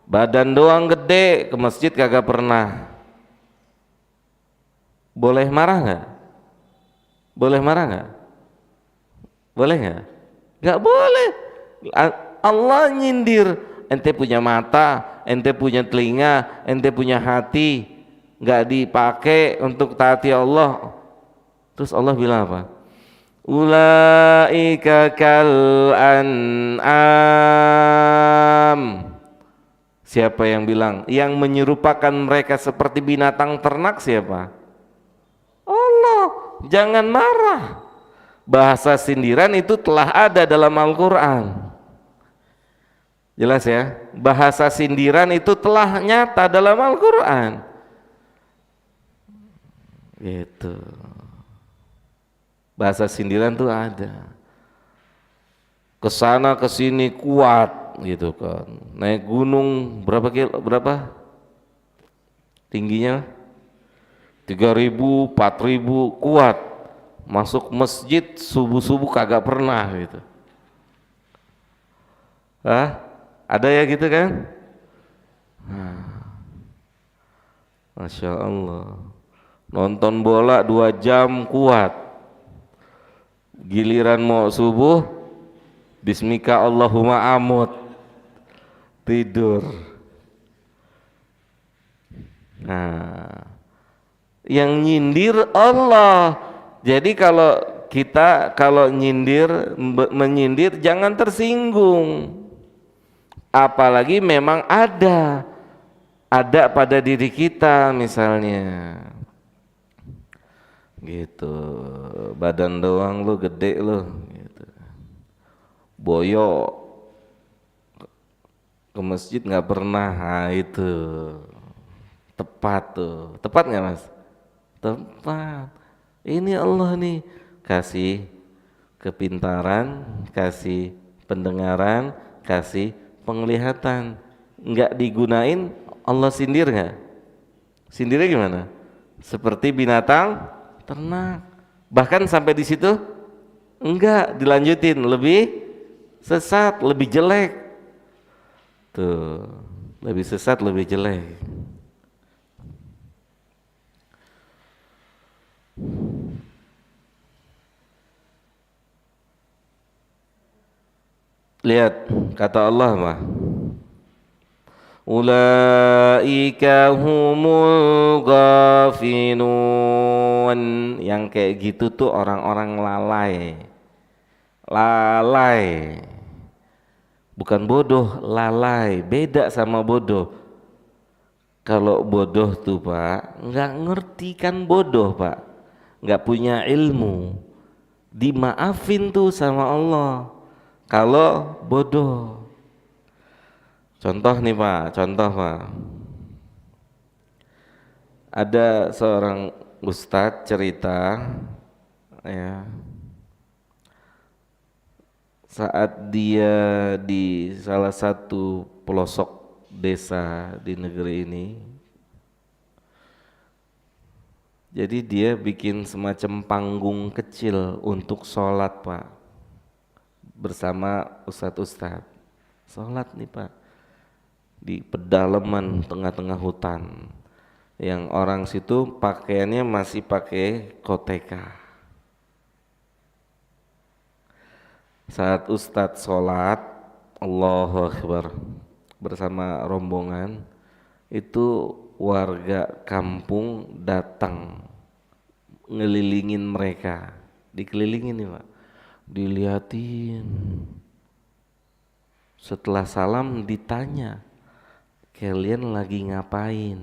Badan doang gede, ke masjid kagak pernah. Boleh marah nggak? Boleh marah nggak? Boleh nggak? Nggak boleh. Allah nyindir. Ente punya mata, ente punya telinga, ente punya hati, nggak dipakai untuk taati Allah. Terus Allah bilang apa? Ulaika kal an'am. Siapa yang bilang? Yang menyerupakan mereka seperti binatang ternak siapa? Allah. Jangan marah. Bahasa sindiran itu telah ada dalam Al-Quran. Jelas ya? Bahasa sindiran itu telah nyata dalam Al-Quran. Gitu. Bahasa sindiran tuh ada. Kesana kesini kuat gitu kan. Naik gunung berapa tingginya? 3.000, 4.000 kuat. Masuk masjid subuh-subuh kagak pernah gitu. Ada ya gitu kan? Masya Allah. Nonton bola 2 jam kuat. Giliran mau subuh, bismika Allahumma amut, tidur. Nah, yang nyindir Allah. Jadi kalau menyindir jangan tersinggung. Apalagi memang ada pada diri kita misalnya. Gitu. Badan doang lu gede lu gitu. Boyo ke masjid nggak pernah. Nah, itu tepat tuh. Tepat nggak Mas? Tepat. Ini Allah nih kasih kepintaran, kasih pendengaran, kasih penglihatan. Nggak digunain, Allah sindir nggak? Sindirnya gimana? Seperti binatang ternak. Bahkan sampai di situ enggak dilanjutin, lebih sesat, lebih jelek. Tuh, lebih sesat, lebih jelek. Lihat kata Allah mah, ulaika humul ghafilun. Yang kayak gitu tuh orang-orang lalai, bukan bodoh, lalai. Beda sama bodoh. Kalau bodoh tuh Pak, nggak ngerti kan bodoh Pak, nggak punya ilmu, dimaafin tuh sama Allah. Kalau bodoh, contoh nih Pak, ada seorang ustadz cerita ya, saat dia di salah satu pelosok desa di negeri ini, jadi dia bikin semacam panggung kecil untuk sholat Pak, bersama ustadz-ustadz. Sholat nih Pak di pedalaman tengah-tengah hutan, yang orang situ pakaiannya masih pakai koteka. Saat ustadz sholat Allahu Akbar bersama rombongan, itu warga kampung datang ngelilingin mereka, dikelilingin nih Pak, diliatin. Setelah salam ditanya, kalian lagi ngapain?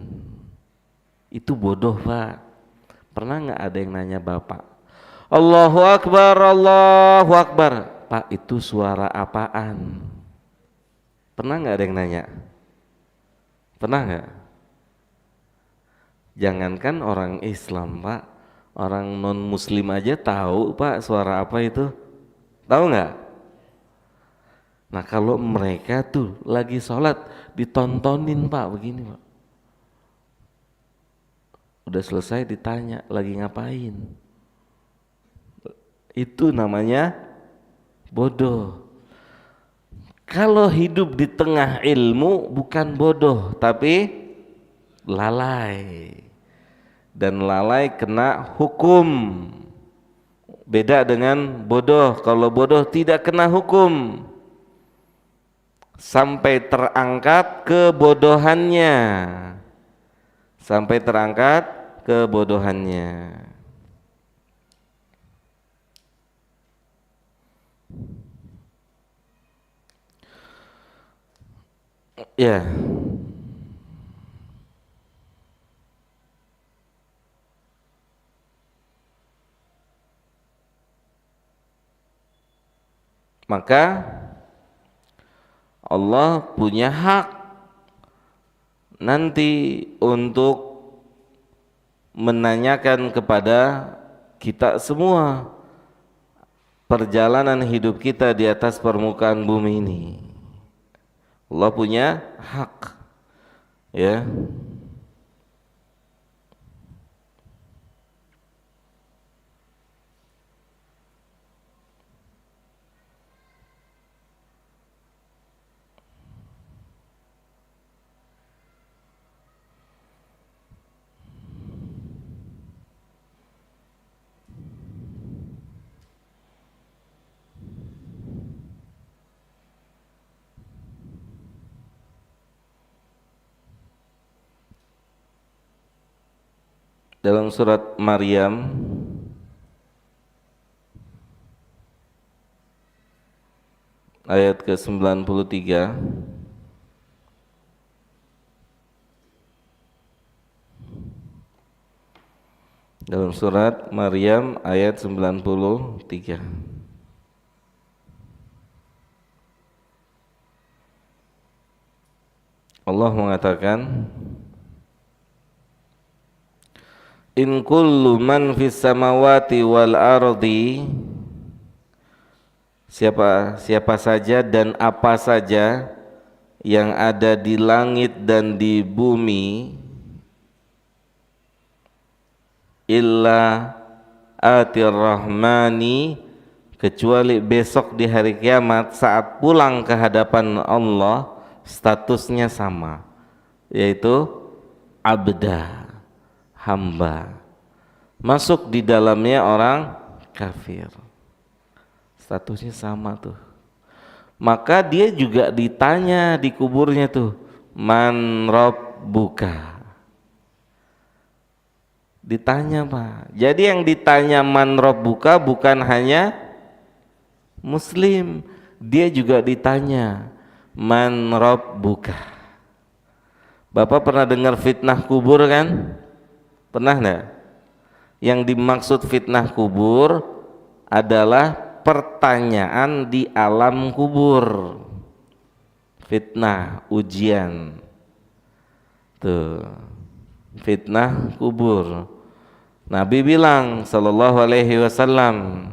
Itu bodoh Pak. Pernah nggak ada yang nanya Bapak, Allahu Akbar, Allahu Akbar, Pak itu suara apaan? Pernah nggak ada yang nanya? Pernah nggak? Jangankan orang Islam Pak, orang non Muslim aja tahu Pak suara apa itu. Tahu nggak? Nah kalau mereka tuh lagi sholat ditontonin Pak begini Pak, udah selesai ditanya lagi ngapain, itu namanya bodoh. Kalau hidup di tengah ilmu bukan bodoh tapi lalai, dan lalai kena hukum. Beda dengan bodoh. Kalau bodoh tidak kena hukum. sampai terangkat kebodohannya, sampai terangkat kebodohannya. Ya. Maka Allah punya hak nanti untuk menanyakan kepada kita semua perjalanan hidup kita di atas permukaan bumi ini. Allah punya hak, ya. Dalam surat Maryam ayat ke-93, dalam surat Maryam ayat 93, Allah mengatakan, in kullu man fis samawati wal ardi, siapa saja dan apa saja yang ada di langit dan di bumi, illa atir rahmani, kecuali besok di hari kiamat saat pulang ke hadapan Allah statusnya sama, yaitu abda, hamba, masuk di dalamnya orang kafir, statusnya sama tuh. Maka dia juga ditanya di kuburnya tuh, man rabbuka, ditanya Pak. Jadi yang ditanya man rabbuka bukan hanya muslim, dia juga ditanya man rabbuka. Bapak pernah dengar fitnah kubur kan? Pernah enggak? Yang dimaksud fitnah kubur adalah pertanyaan di alam kubur. Fitnah, ujian. Tuh. Fitnah kubur. Nabi bilang sallallahu alaihi wasallam,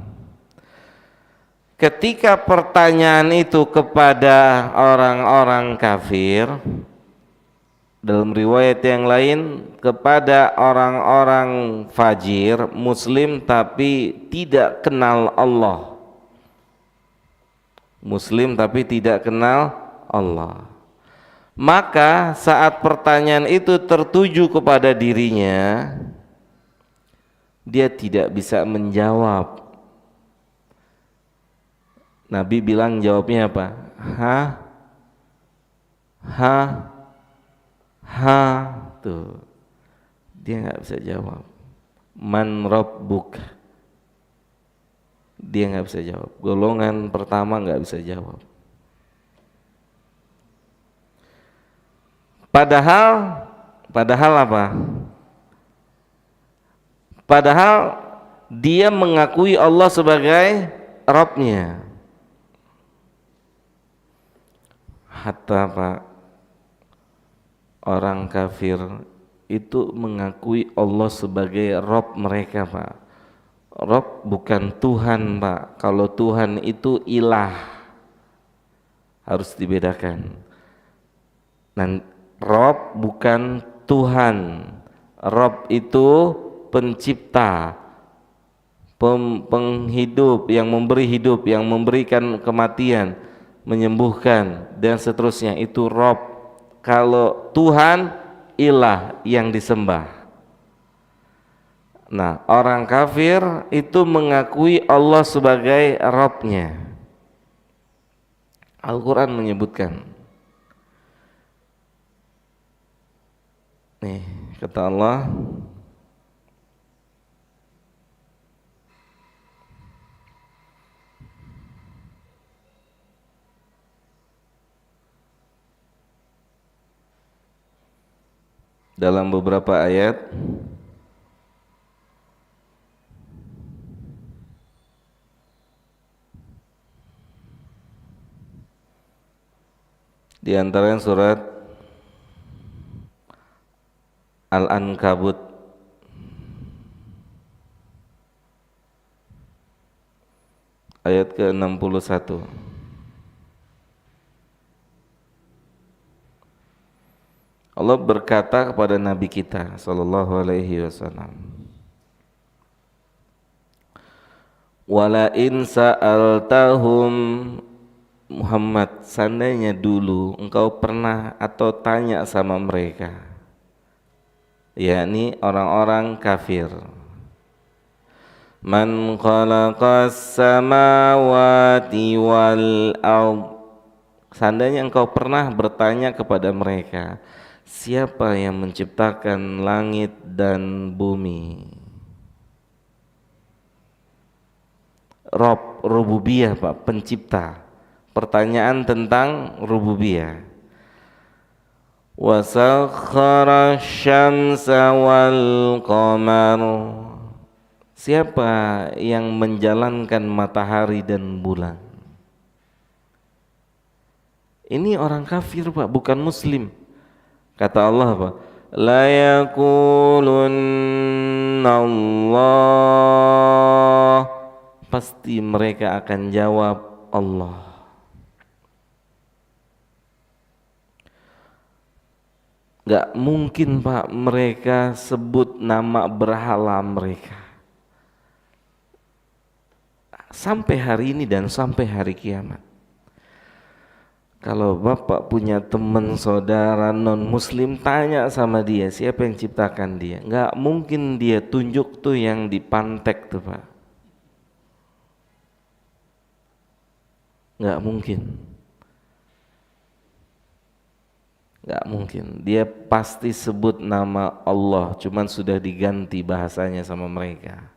ketika pertanyaan itu kepada orang-orang kafir, dalam riwayat yang lain kepada orang-orang fajir, muslim tapi tidak kenal Allah, muslim tapi tidak kenal Allah, maka saat pertanyaan itu tertuju kepada dirinya, dia tidak bisa menjawab. Nabi bilang jawabnya apa? Tuh, dia nggak bisa jawab. Man rabbuk, dia nggak bisa jawab. Golongan pertama nggak bisa jawab. Padahal apa? Padahal dia mengakui Allah sebagai Rabbnya. Hatta Pak, orang kafir itu mengakui Allah sebagai Rabb mereka Pak. Rabb bukan Tuhan Pak. Kalau Tuhan itu ilah, harus dibedakan. Dan Rabb bukan Tuhan. Rabb itu pencipta, penghidup, yang memberi hidup, yang memberikan kematian, menyembuhkan dan seterusnya, itu Rabb. Kalau Tuhan, ilah yang disembah. Nah, orang kafir itu mengakui Allah sebagai Rabb-nya. Al-Quran menyebutkan, Nih, kata Allah, dalam beberapa ayat, di antaranya surat Al-Ankabut ayat ke-61. Allah berkata kepada Nabi kita sallallahu alaihi wasallam, wala in sa'altahum, Muhammad, seandainya dulu engkau pernah atau tanya sama mereka, yakni orang-orang kafir, man khalaqas samawati wal ard, seandainya engkau pernah bertanya kepada mereka, siapa yang menciptakan langit dan bumi? Rob, rububiyah Pak, pencipta. Pertanyaan tentang rububiyah. Wa sakhkhara syamsa wal qamar, siapa yang menjalankan matahari dan bulan? Ini orang kafir Pak, bukan muslim. Kata Allah Pak, la yaqulunna Allah, pasti mereka akan jawab Allah. Gak mungkin Pak mereka sebut nama berhala mereka. Sampai hari ini dan sampai hari kiamat. Kalau Bapak punya teman saudara non muslim, tanya sama dia siapa yang ciptakan dia, gak mungkin dia tunjuk tuh yang di Pantek tuh Pak. Gak mungkin. Gak mungkin. Dia pasti sebut nama Allah, cuman sudah diganti bahasanya sama mereka.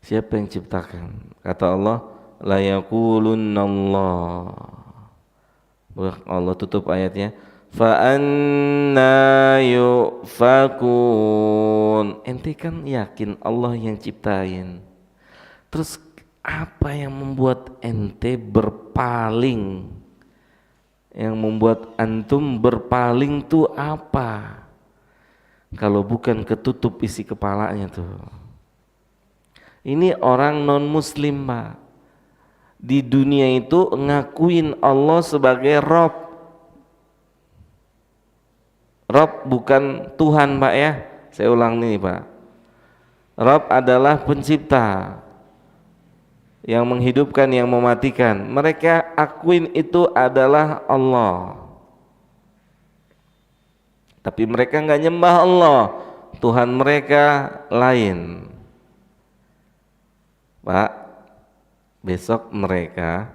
Siapa yang ciptakan? Kata Allah, la yaqulunallah. Allah tutup ayatnya, fa anna yufakun. Ente kan yakin Allah yang ciptain. Terus apa yang membuat ente berpaling? Yang membuat antum berpaling tuh apa? Kalau bukan ketutup isi kepalanya tuh. Ini orang non muslim Pak. Di dunia itu ngakuin Allah sebagai Rob. Rob bukan Tuhan Pak ya. Saya ulang nih Pak. Rob adalah pencipta, yang menghidupkan, yang mematikan. Mereka akuin itu adalah Allah. Tapi mereka nggak nyembah Allah. Tuhan mereka lain. Pak, besok mereka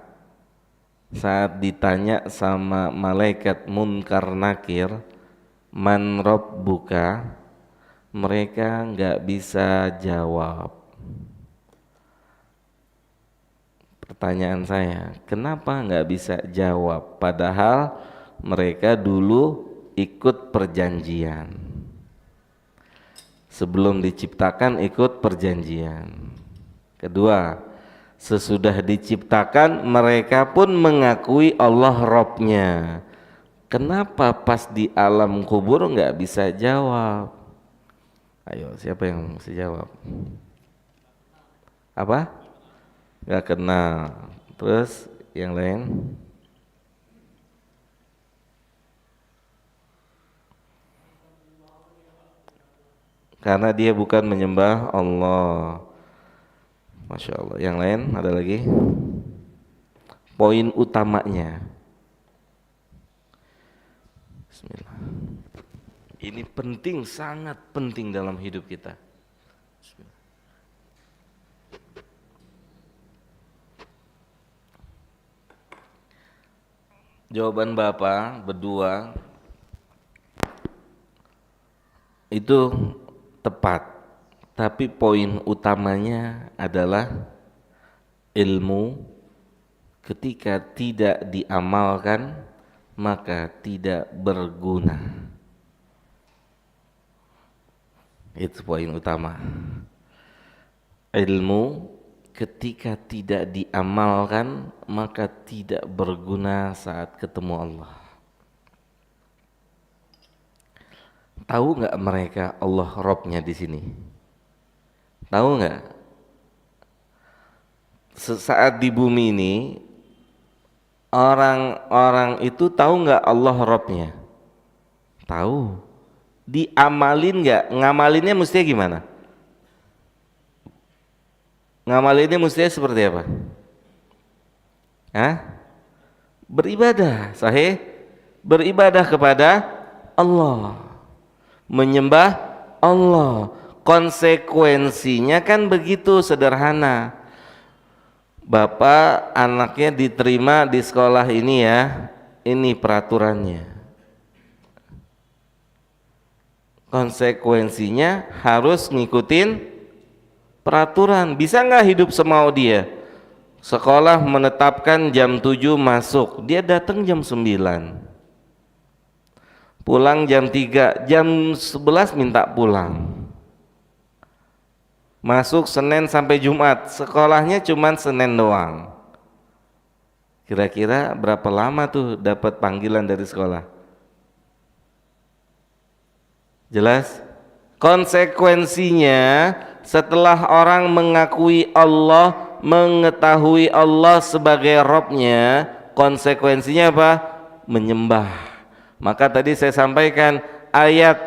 saat ditanya sama malaikat Munkar Nakir, man rabbuka, mereka nggak bisa jawab. Pertanyaan saya, kenapa nggak bisa jawab? Padahal mereka dulu ikut perjanjian. Sebelum diciptakan ikut perjanjian. Kedua, sesudah diciptakan mereka pun mengakui Allah Robnya. Kenapa pas di alam kubur nggak bisa jawab? Ayo, siapa yang bisa jawab? Apa? Nggak kenal. Terus yang lain? Karena dia bukan menyembah Allah. Masya Allah. Yang lain ada lagi? Poin utamanya. Bismillah. Ini penting, sangat penting dalam hidup kita. Bismillah. Jawaban Bapak berdua itu tepat, tapi poin utamanya adalah ilmu ketika tidak diamalkan maka tidak berguna. Itu poin utama. Ilmu ketika tidak diamalkan maka tidak berguna saat ketemu Allah. Tahu nggak mereka Allah Robnya di sini? Tahu nggak? Sesaat di bumi ini orang-orang itu tahu nggak Allah Robnya? Tahu. Diamalin nggak? Ngamalinnya mestinya gimana? Ngamalinnya mestinya seperti apa? Hah? Beribadah, sahih? Beribadah kepada Allah, menyembah Allah. Konsekuensinya kan begitu sederhana. Bapak anaknya diterima di sekolah ini ya, ini peraturannya. Konsekuensinya harus ngikutin peraturan. Bisa nggak hidup semau dia? Sekolah menetapkan jam 7 masuk, dia datang jam 9. Pulang jam 3, jam 11 minta pulang. Masuk Senin sampai Jumat, sekolahnya cuma Senin doang. Kira-kira berapa lama tuh dapat panggilan dari sekolah? Jelas? Konsekuensinya setelah orang mengakui Allah, mengetahui Allah sebagai Robnya, konsekuensinya apa? Menyembah. Maka tadi saya sampaikan ayat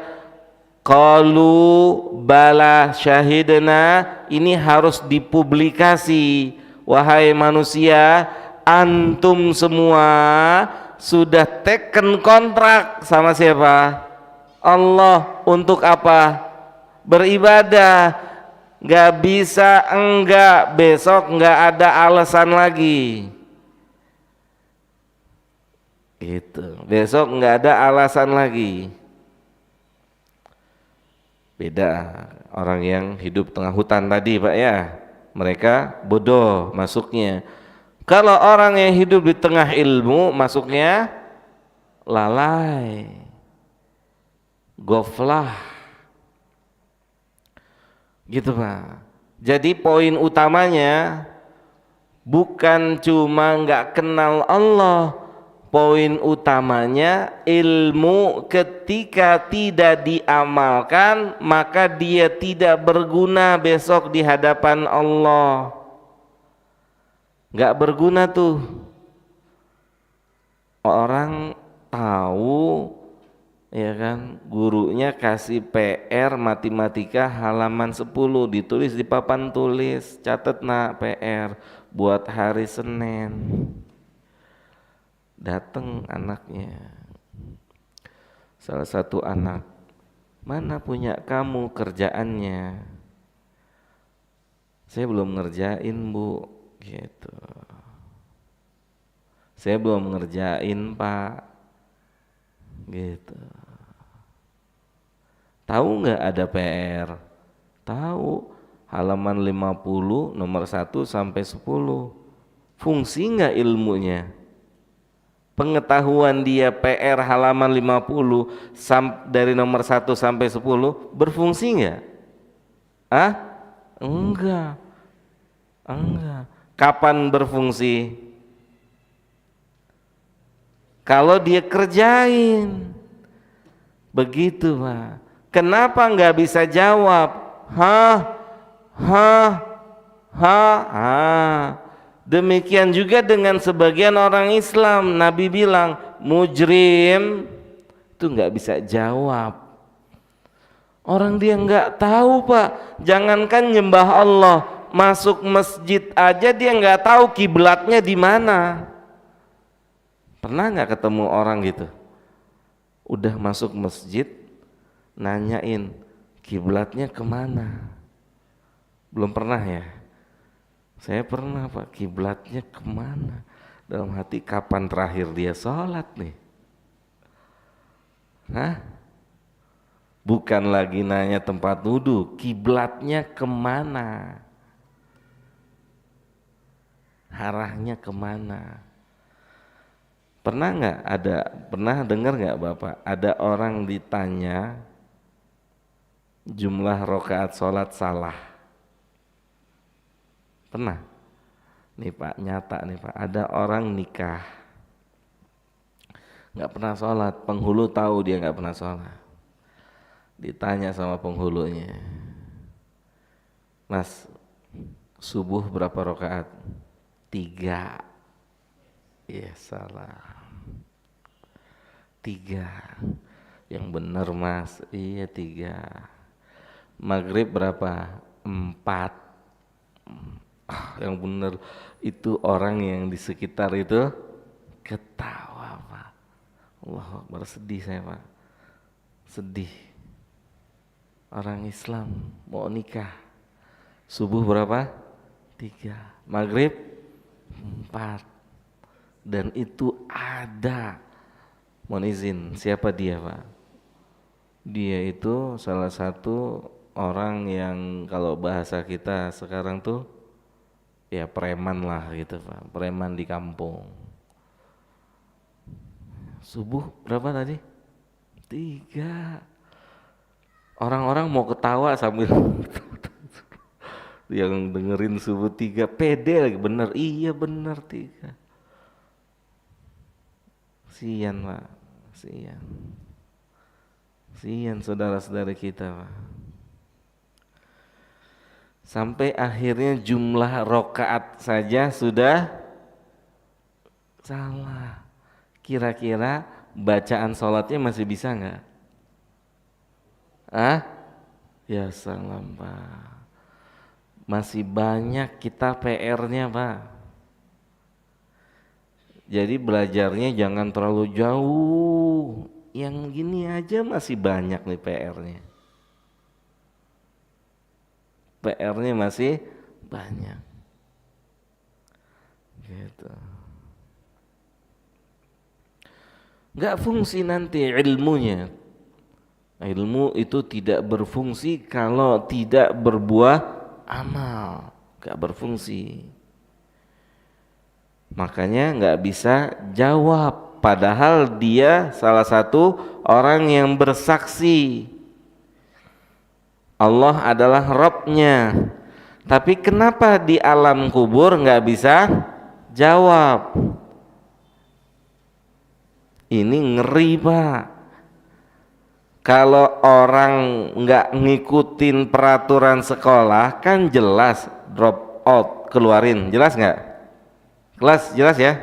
qalu bala syahidna ini harus dipublikasi. Wahai manusia, antum semua sudah teken kontrak sama siapa? Allah. Untuk apa? Beribadah. Gak bisa enggak, besok enggak ada alasan lagi. Gitu. Besok enggak ada alasan lagi. Beda orang yang hidup tengah hutan tadi Pak ya, mereka bodoh masuknya. Kalau orang yang hidup di tengah ilmu masuknya lalai, goflah, gitu Pak. Jadi poin utamanya bukan cuma nggak kenal Allah, poin utamanya ilmu ketika tidak diamalkan maka dia tidak berguna besok di hadapan Allah. Nggak berguna tuh. Orang tahu ya kan, gurunya kasih PR matematika halaman 10 ditulis di papan tulis, catat nak PR buat hari Senin. Datang anaknya, salah satu anak, mana punya kamu kerjaannya? Saya belum ngerjain Bu, gitu. Saya belum ngerjain Pak, gitu. Tahu nggak ada PR? Tahu, halaman 50 nomor 1 sampai 10. Fungsi nggak ilmunya? Pengetahuan dia PR halaman 50 dari nomor 1 sampai 10 berfungsi nggak? Enggak. Enggak. Kapan berfungsi? Kalau dia kerjain. Begitu Pak. Kenapa nggak bisa jawab? Demikian juga dengan sebagian orang Islam. Nabi bilang mujrim itu nggak bisa jawab. Orang dia nggak tahu Pak. Jangankan nyembah Allah, masuk masjid aja dia nggak tahu kiblatnya di mana. Pernah nggak ketemu orang gitu? Udah masuk masjid, nanyain kiblatnya kemana? Belum pernah ya? Saya pernah Pak, kiblatnya kemana? Dalam hati, kapan terakhir dia sholat nih? Hah? Bukan lagi nanya tempat wudhu, kiblatnya kemana? Arahnya kemana? Pernah dengar nggak Bapak? Ada orang ditanya jumlah rakaat sholat salah. Pernah? Nih Pak, nyata nih Pak. Ada orang nikah, nggak pernah sholat. Penghulu tahu dia nggak pernah sholat. Ditanya sama penghulunya, Mas, subuh berapa rakaat? 3. Ya salah. 3. Yang benar Mas. Iya 3. Maghrib berapa? 4. Yang benar. Itu orang yang di sekitar itu ketawa Pak. Allah Akbar, sedih saya Pak. Sedih. Orang Islam mau nikah, subuh berapa? 3. Maghrib 4. Dan itu ada. Mohon izin, siapa dia Pak? Dia itu salah satu orang yang kalau bahasa kita sekarang tuh ya preman lah gitu Pak. Preman di kampung. Subuh berapa tadi? 3. Orang-orang mau ketawa sambil yang dengerin subuh 3, pede lagi, bener, iya bener 3. Sian Pak, sian. Sian saudara-saudara kita Pak. Sampai akhirnya jumlah rakaat saja sudah salah. Kira-kira bacaan sholatnya masih bisa nggak? Ya salam Pak. Masih banyak kita PR-nya Pak. Jadi belajarnya jangan terlalu jauh. Yang gini aja masih banyak nih PR-nya. PR-nya masih banyak. Gitu. Nggak fungsi nanti ilmunya. Ilmu itu tidak berfungsi kalau tidak berbuah amal, nggak berfungsi. Makanya nggak bisa jawab, padahal dia salah satu orang yang bersaksi Allah adalah Rabb-nya. Tapi kenapa di alam kubur nggak bisa jawab? Ini ngeri Pak. Kalau orang nggak ngikutin peraturan sekolah kan jelas drop out, keluarin, jelas nggak? Jelas ya.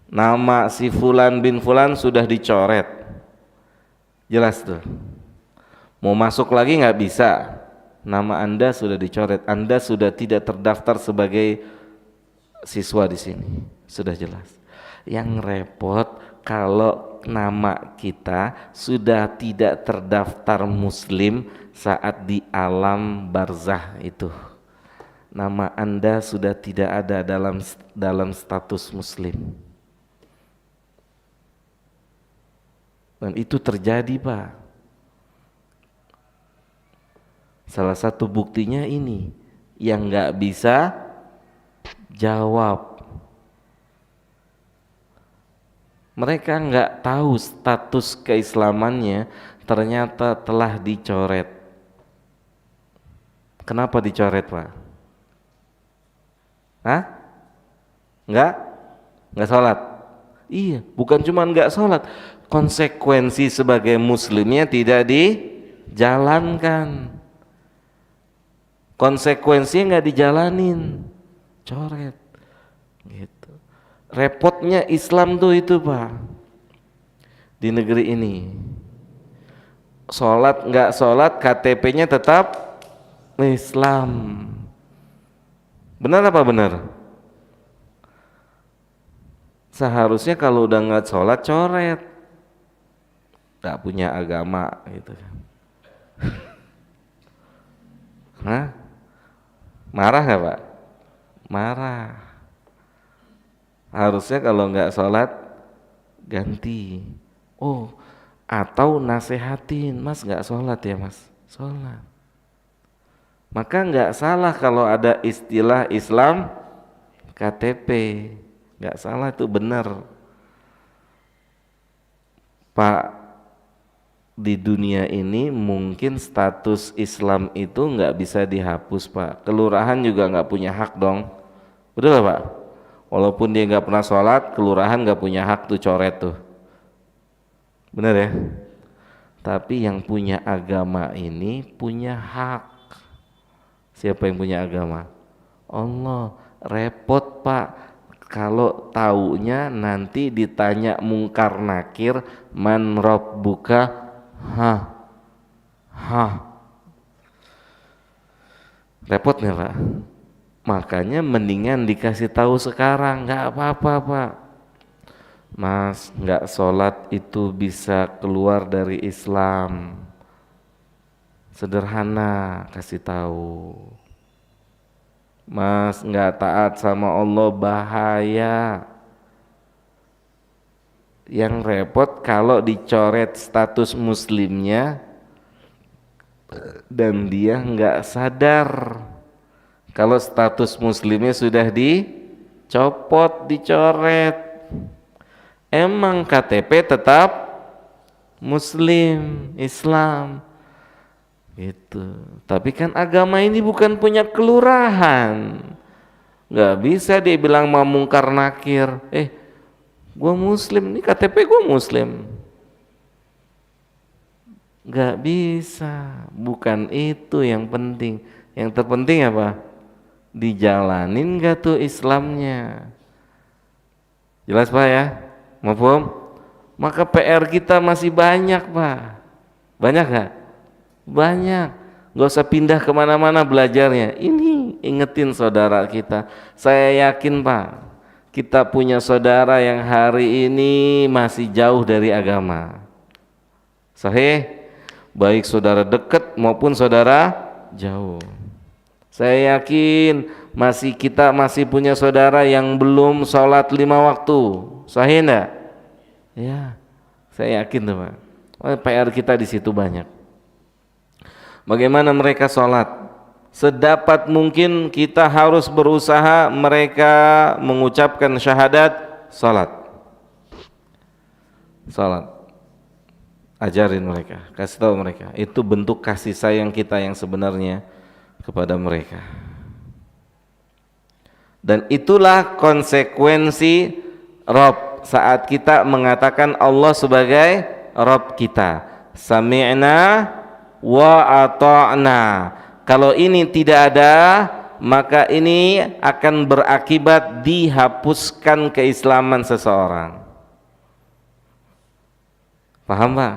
Nama si Fulan bin Fulan sudah dicoret, jelas tuh. Mau masuk lagi nggak bisa, nama Anda sudah dicoret, Anda sudah tidak terdaftar sebagai siswa di sini, sudah jelas. Yang repot kalau nama kita sudah tidak terdaftar muslim saat di alam barzah itu. Nama Anda sudah tidak ada dalam status muslim. Dan itu terjadi Pak. Salah satu buktinya ini yang nggak bisa jawab. Mereka nggak tahu status keislamannya ternyata telah dicoret. Kenapa dicoret Pak? Nggak sholat. Iya, bukan cuma nggak sholat, konsekuensi sebagai muslimnya tidak dijalankan. Konsekuensinya nggak dijalanin, coret. Gitu. Repotnya Islam tuh itu Pak. Di negeri ini, sholat nggak sholat, KTP-nya tetap Islam. Benar apa benar? Seharusnya kalau udah nggak sholat coret, nggak punya agama gitu kan. Marah nggak Pak? Marah. Harusnya kalau nggak sholat ganti. Oh, atau nasehatin, Mas nggak sholat ya Mas, sholat. Maka nggak salah kalau ada istilah Islam KTP, nggak salah, itu benar. Pak, di dunia ini mungkin status Islam itu nggak bisa dihapus Pak. Kelurahan juga nggak punya hak dong, betul gak Pak? Walaupun dia nggak pernah sholat, kelurahan nggak punya hak tuh coret tuh, bener ya? Tapi yang punya agama ini punya hak. Siapa yang punya agama? Allah. Repot Pak kalau taunya nanti ditanya mungkar nakir, man rabbuka, hah, repot nih Pak. Makanya mendingan dikasih tahu sekarang, nggak apa-apa Pak, Mas nggak sholat itu bisa keluar dari Islam. Sederhana, kasih tahu. Mas nggak taat sama Allah bahaya. Yang repot kalau dicoret status muslimnya dan dia nggak sadar kalau status muslimnya sudah dicopot, dicoret. Emang KTP tetap muslim, Islam gitu. Tapi kan agama ini bukan punya kelurahan, nggak bisa dia bilang mau mungkar nakir, gua muslim, nih KTP gua muslim, nggak bisa. Bukan itu yang penting. Yang terpenting apa? Dijalanin nggak tuh Islamnya. Jelas Pak ya? Mafhum? Maka PR kita masih banyak Pak. Banyak gak? Banyak. Gak usah pindah kemana-mana belajarnya. Ini ingetin saudara kita. Saya yakin Pak, kita punya saudara yang hari ini masih jauh dari agama. Sahih? Baik saudara dekat maupun saudara jauh. Saya yakin kita masih punya saudara yang belum sholat 5 waktu. Sahih enggak? Ya, saya yakin tuh Pak. PR kita di situ banyak. Bagaimana mereka sholat? Sedapat mungkin kita harus berusaha mereka mengucapkan syahadat sholat. Sholat. Ajarin mereka, kasih tahu mereka. Itu bentuk kasih sayang kita yang sebenarnya kepada mereka. Dan itulah konsekuensi Rabb saat kita mengatakan Allah sebagai Rabb kita. Sami'na wa ata'na. Kalau ini tidak ada, maka ini akan berakibat dihapuskan keislaman seseorang. Paham Pak?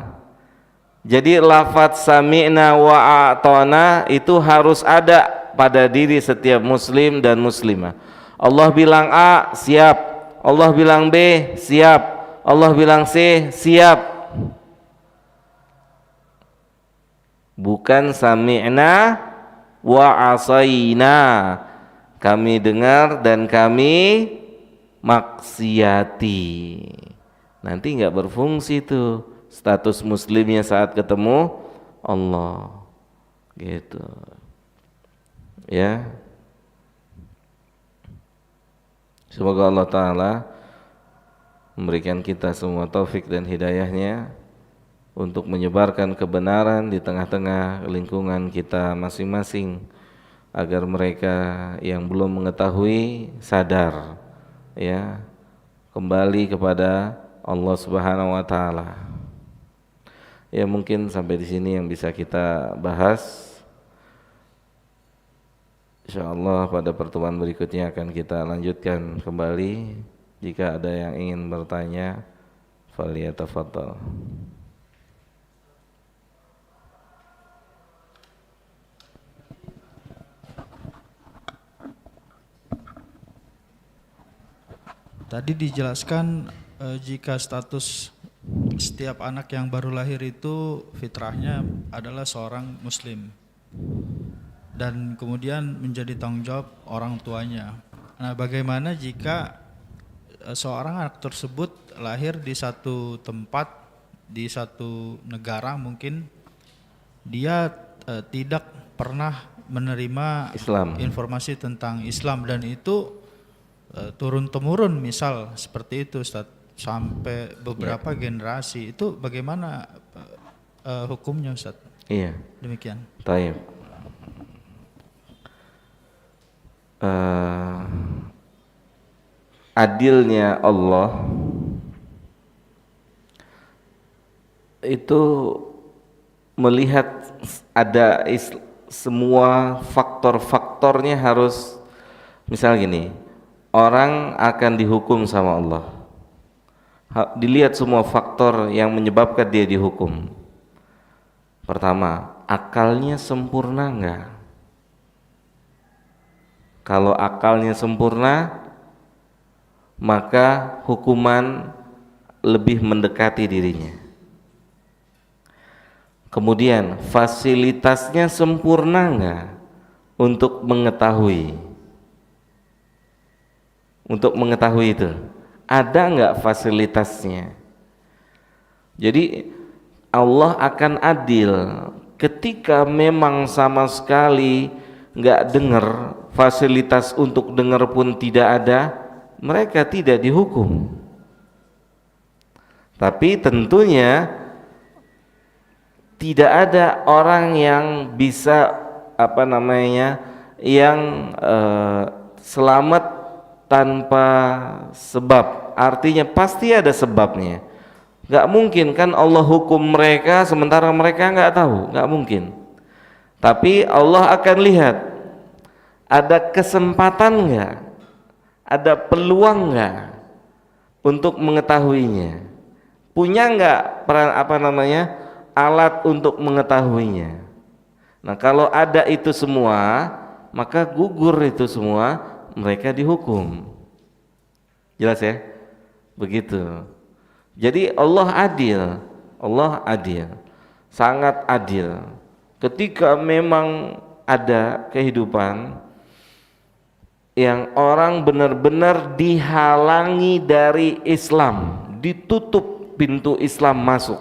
Jadi lafadz sami'na wa ata'na itu harus ada pada diri setiap muslim dan muslimah. Allah bilang A, siap. Allah bilang B, siap. Allah bilang C, siap. Bukan sami'na wa asaina, kami dengar dan kami maksiati. Nanti nggak berfungsi tuh status muslimnya saat ketemu Allah, gitu ya. Semoga Allah Ta'ala memberikan kita semua taufik dan hidayahnya untuk menyebarkan kebenaran di tengah-tengah lingkungan kita masing-masing, agar mereka yang belum mengetahui sadar ya, kembali kepada Allah Subhanahu wa Ta'ala. Ya, mungkin sampai di sini yang bisa kita bahas. Insyaallah pada pertemuan berikutnya akan kita lanjutkan kembali. Jika ada yang ingin bertanya, falyatafadhal. Tadi dijelaskan jika status setiap anak yang baru lahir itu fitrahnya adalah seorang muslim dan kemudian menjadi tanggung jawab orang tuanya. Nah, bagaimana jika seorang anak tersebut lahir di satu tempat, di satu negara mungkin dia tidak pernah menerima Islam. informasi tentang Islam, dan itu turun temurun misal seperti itu Ustaz, sampai beberapa generasi. Itu bagaimana hukumnya Ustaz? Iya. Demikian. Taib. Adilnya Allah itu melihat ada semua faktor-faktornya harus, misal gini, orang akan dihukum sama Allah, dilihat semua faktor yang menyebabkan dia dihukum. Pertama, akalnya sempurna enggak? Kalau akalnya sempurna, maka hukuman lebih mendekati dirinya. Kemudian fasilitasnya sempurna enggak untuk mengetahui? Untuk mengetahui itu, ada enggak fasilitasnya? Jadi Allah akan adil ketika memang sama sekali enggak dengar, fasilitas untuk dengar pun tidak ada, mereka tidak dihukum. Tapi tentunya tidak ada orang yang bisa yang selamat tanpa sebab. Artinya pasti ada sebabnya. Gak mungkin kan Allah hukum mereka sementara mereka gak tahu, gak mungkin. Tapi Allah akan lihat ada kesempatan gak, ada peluang gak untuk mengetahuinya, punya gak alat untuk mengetahuinya. Nah, kalau ada itu semua, maka gugur itu semua, mereka dihukum. Jelas ya? Begitu. Jadi Allah adil, sangat adil. Ketika memang ada kehidupan yang orang benar-benar dihalangi dari Islam, ditutup pintu Islam masuk.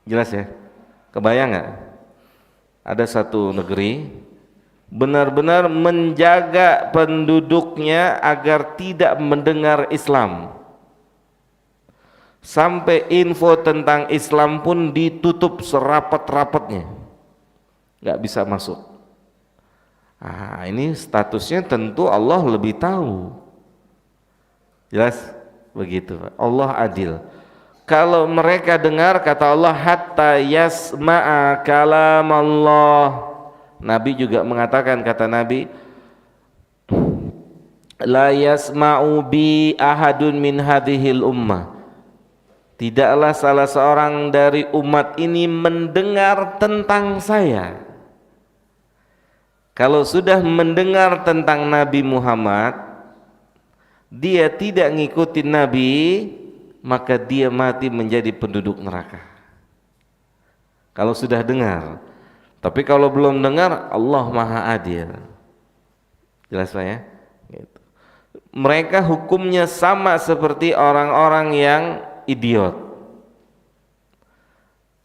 Jelas ya? Kebayang nggak? Ada satu negeri benar-benar menjaga penduduknya agar tidak mendengar Islam, sampai info tentang Islam pun ditutup serapat-rapatnya, nggak bisa masuk. Nah, ini statusnya tentu Allah lebih tahu. Jelas? Begitu. Allah adil. Kalau mereka dengar, kata Allah, hatta yasma'a kalam Allah. Nabi juga mengatakan, kata Nabi, la yasma'u bi ahadun min hadhil ummah. Tidaklah salah seorang dari umat ini mendengar tentang saya. Kalau sudah mendengar tentang Nabi Muhammad, dia tidak ngikutin Nabi, maka dia mati menjadi penduduk neraka. Kalau sudah dengar. Tapi kalau belum dengar, Allah Maha Adil. Jelas Pak ya? Gitu. Mereka hukumnya sama seperti orang-orang yang idiot.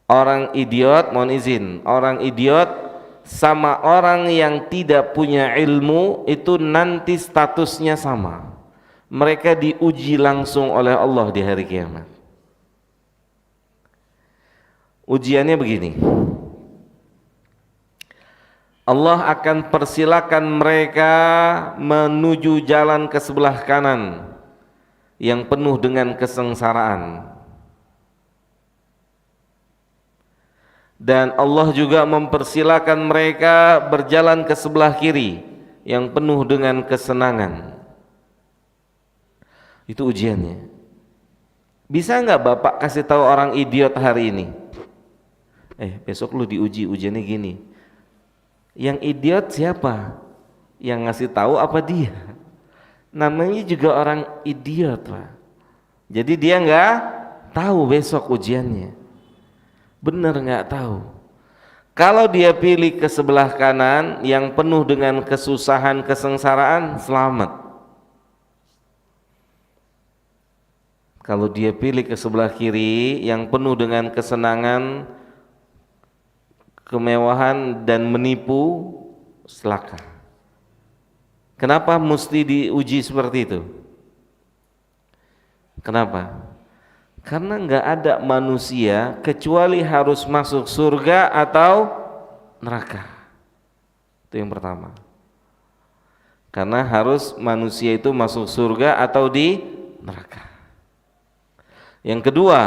Orang idiot, mohon izin, orang idiot sama orang yang tidak punya ilmu itu nanti statusnya sama. Mereka diuji langsung oleh Allah di hari kiamat. Ujiannya begini, Allah akan persilakan mereka menuju jalan ke sebelah kanan yang penuh dengan kesengsaraan, dan Allah juga mempersilakan mereka berjalan ke sebelah kiri yang penuh dengan kesenangan. Itu ujiannya. Bisa nggak Bapak kasih tahu orang idiot hari ini, besok lu diuji, ujiannya gini. Yang idiot siapa? Yang ngasih tahu apa dia? Namanya juga orang idiot Pak. Jadi dia nggak tahu besok ujiannya. Benar nggak tahu. Kalau dia pilih ke sebelah kanan yang penuh dengan kesusahan, kesengsaraan, selamat. Kalau dia pilih ke sebelah kiri yang penuh dengan kesenangan, kemewahan dan menipu, celaka. Kenapa mesti diuji seperti itu? Kenapa? Karena nggak ada manusia kecuali harus masuk surga atau neraka. Itu yang pertama. Karena harus manusia itu masuk surga atau di neraka. Yang kedua,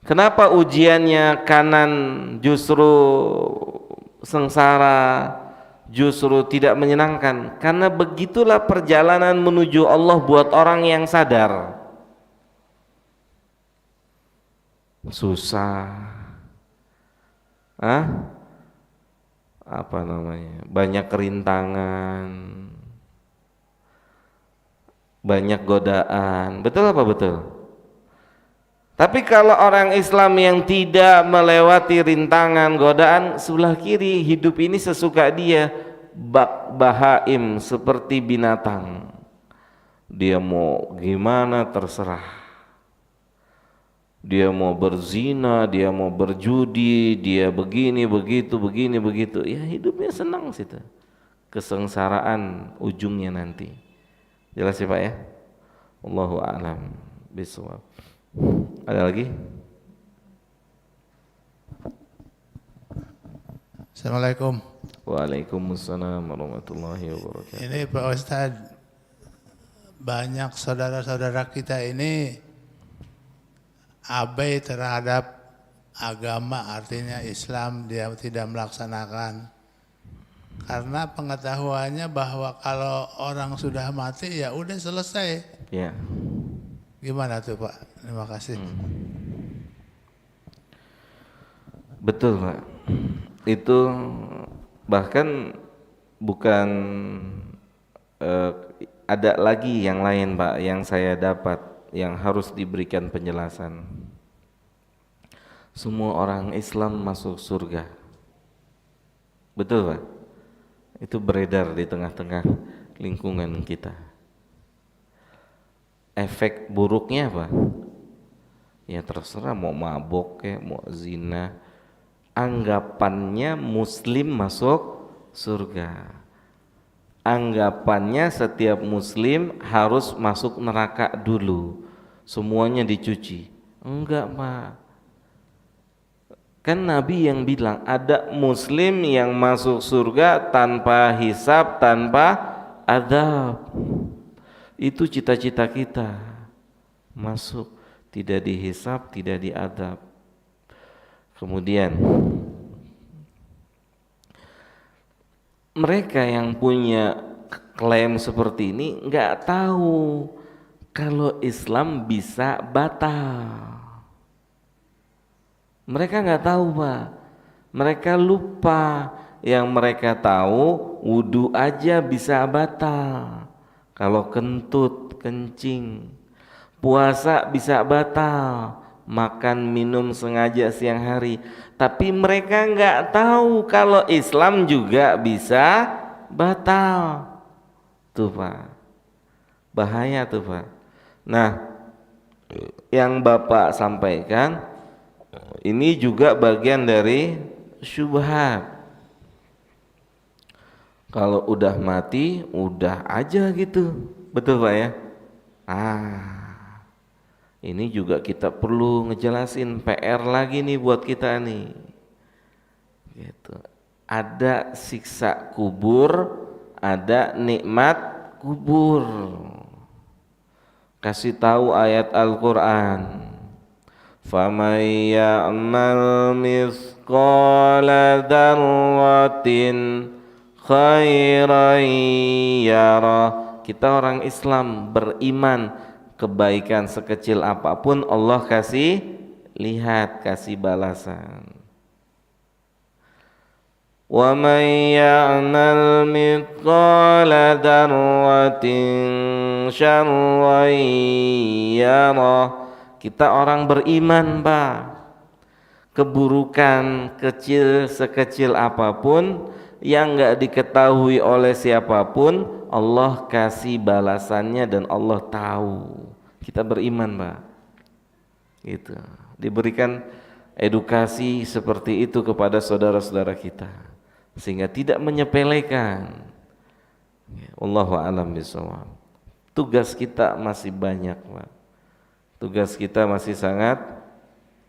kenapa ujiannya kanan justru sengsara, justru tidak menyenangkan? Karena begitulah perjalanan menuju Allah buat orang yang sadar. Susah, apa namanya? Banyak kerintangan, banyak godaan. Betul apa betul? Tapi kalau orang Islam yang tidak melewati rintangan, godaan, sebelah kiri hidup ini sesuka dia, bahaim, seperti binatang. Dia mau gimana terserah. Dia mau berzina, dia mau berjudi, dia begini begitu, begini begitu. Ya hidupnya senang situ. Kesengsaraan ujungnya nanti. Jelas ya Pak ya? Allahu a'lam bishawab. Ada lagi? Assalamualaikum. Waalaikumsalam warahmatullahi wabarakatuh. Ini Pak Ustadz, banyak saudara-saudara kita ini abai terhadap agama, artinya Islam dia tidak melaksanakan. Karena pengetahuannya bahwa kalau orang sudah mati ya udah selesai. Ya. Gimana tuh Pak? Terima kasih. Betul Pak. Itu bahkan bukan ada lagi yang lain Pak yang saya dapat yang harus diberikan penjelasan. Semua orang Islam masuk surga. Betul Pak? Itu beredar di tengah-tengah lingkungan kita. Efek buruknya apa? Ya terserah mau mabok kayak mau zina. Anggapannya muslim masuk surga. Anggapannya setiap muslim harus masuk neraka dulu. Semuanya dicuci. Enggak Pak. Kan Nabi yang bilang ada muslim yang masuk surga tanpa hisab, tanpa azab. Itu cita-cita kita, masuk tidak dihisab, tidak diadab. Kemudian mereka yang punya klaim seperti ini nggak tahu kalau Islam bisa batal. Mereka nggak tahu Pak. Mereka lupa. Yang mereka tahu wudu aja bisa batal. Kalau kentut, kencing, puasa bisa batal, makan minum sengaja siang hari. Tapi mereka nggak tahu kalau Islam juga bisa batal. Tuh Pak, bahaya tuh Pak. Nah, yang Bapak sampaikan ini juga bagian dari syubhat. Kalau udah mati, udah aja gitu. Betul Pak ya? Ini juga kita perlu ngejelasin PR lagi nih buat kita nih. Gitu. Ada siksa kubur, ada nikmat kubur. Kasih tahu ayat Al-Qur'an. فَمَنْ يَعْمَلْ مِثْقَالَ ذَرَّةٍ خَيْرًا يَرَهُ. Kita orang Islam beriman, kebaikan sekecil apapun Allah kasih lihat, kasih balasan. وَمَنْ يَعْمَلْ مِثْقَالَ ذَرَّةٍ شَرًّا يَرَهُ. Kita orang beriman Pak, keburukan kecil sekecil apapun yang enggak diketahui oleh siapapun Allah kasih balasannya dan Allah tahu kita beriman, Pak. Gitu. Diberikan edukasi seperti itu kepada saudara-saudara kita sehingga tidak menyepelekan. Wallahu a'lam bishawab. Tugas kita masih banyak, Pak. Tugas kita masih sangat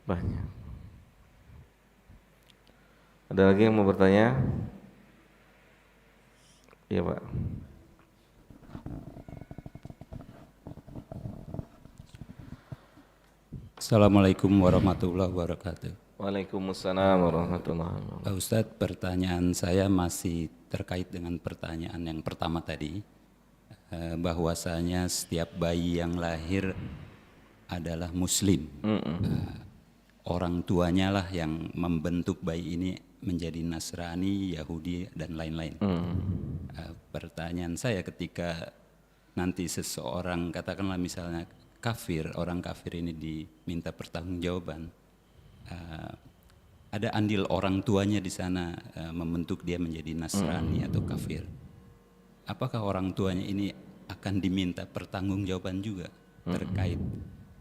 banyak. Ada lagi yang mau bertanya? Iya, Pak. Assalamualaikum warahmatullahi wabarakatuh. Waalaikumsalam warahmatullahi wabarakatuh. Pak Ustadz, pertanyaan saya masih terkait dengan pertanyaan yang pertama tadi, bahwasanya setiap bayi yang lahir adalah muslim. Orang tuanya lah yang membentuk bayi ini menjadi Nasrani, Yahudi, dan lain-lain. Pertanyaan saya, ketika nanti seseorang, katakanlah misalnya kafir, orang kafir ini diminta pertanggungjawaban, ada andil orang tuanya di sana membentuk dia menjadi Nasrani atau kafir. Apakah orang tuanya ini akan diminta pertanggungjawaban juga terkait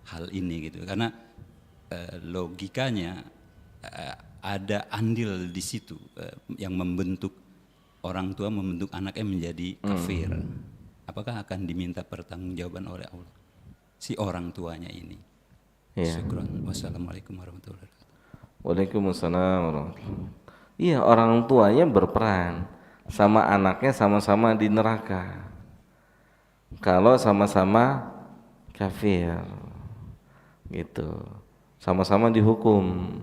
hal ini gitu? Karena logikanya ada andil di situ yang membentuk orang tua, membentuk anaknya menjadi kafir. Apakah akan diminta pertanggungjawaban oleh Allah si orang tuanya ini? Syukran. Wassalamualaikum warahmatullahi wabarakatuh. Waalaikumsalam warahmatullahi wabarakatuh. Iya, orang tuanya berperan, sama anaknya sama-sama di neraka kalau sama-sama kafir gitu, sama-sama dihukum.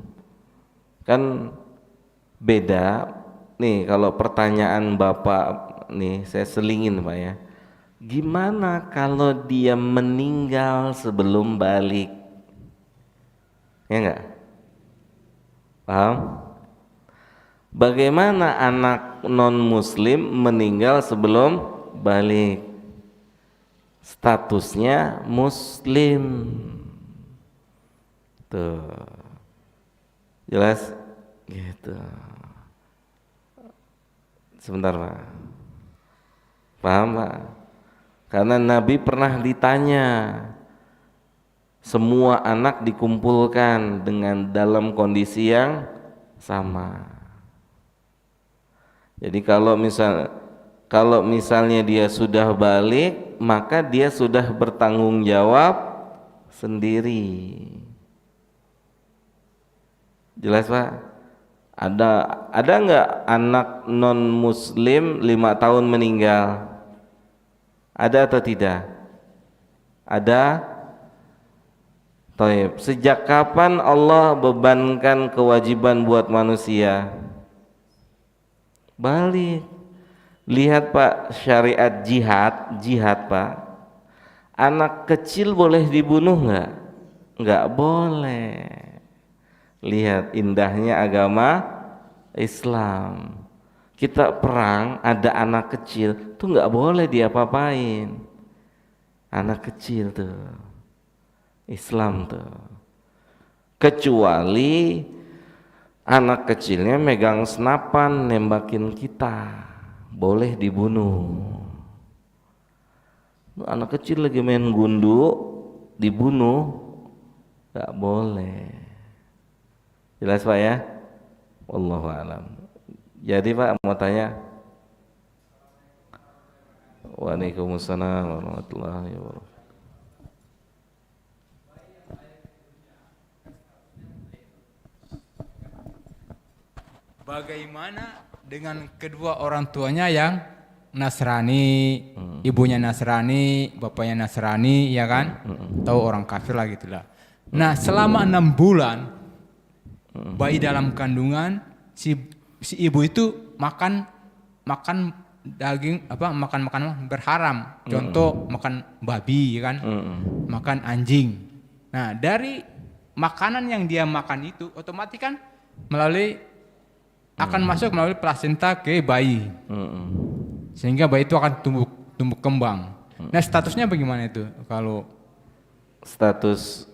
Kan beda nih. Kalau pertanyaan Bapak nih, saya selingin, Pak ya, gimana kalau dia meninggal sebelum balik? Ya enggak? Paham? Bagaimana anak non-muslim meninggal sebelum balik? Statusnya muslim. Tuh. Jelas? Gitu. Sebentar, Pak. Paham, Pak? Karena Nabi pernah ditanya, semua anak dikumpulkan dengan dalam kondisi yang sama. Jadi kalau misalnya dia sudah balik, maka dia sudah bertanggung jawab sendiri. Jelas, Pak? Ada nggak anak non muslim 5 tahun meninggal? Ada atau tidak? Ada. Taib. Sejak kapan Allah bebankan kewajiban buat manusia? Balik. Lihat, Pak, syariat jihad, Pak. Anak kecil boleh dibunuh nggak? Nggak boleh. Lihat indahnya agama Islam. Kita perang, ada anak kecil, tuh nggak boleh diapa-apain. Anak kecil tuh. Islam tuh, kecuali anak kecilnya megang senapan nembakin kita, boleh dibunuh. Anak kecil lagi main gundu dibunuh, nggak boleh. Jelas, Pak ya? Wallahu a'lam. Jadi, Pak, mau tanya. Waalaikumsalam warahmatullahi wabarakatuh. Bagaimana dengan kedua orang tuanya yang Nasrani, ibunya Nasrani, bapaknya Nasrani, ya kan? Tahu orang kafir lah gitulah. Nah, selama 6 bulan bayi dalam kandungan si ibu itu makan daging makan makanan berharam. Contoh makan babi, ya kan? Makan anjing. Nah, dari makanan yang dia makan itu otomatis kan akan masuk melalui plasenta ke bayi, sehingga bayi itu akan tumbuh kembang. Nah, statusnya bagaimana itu kalau status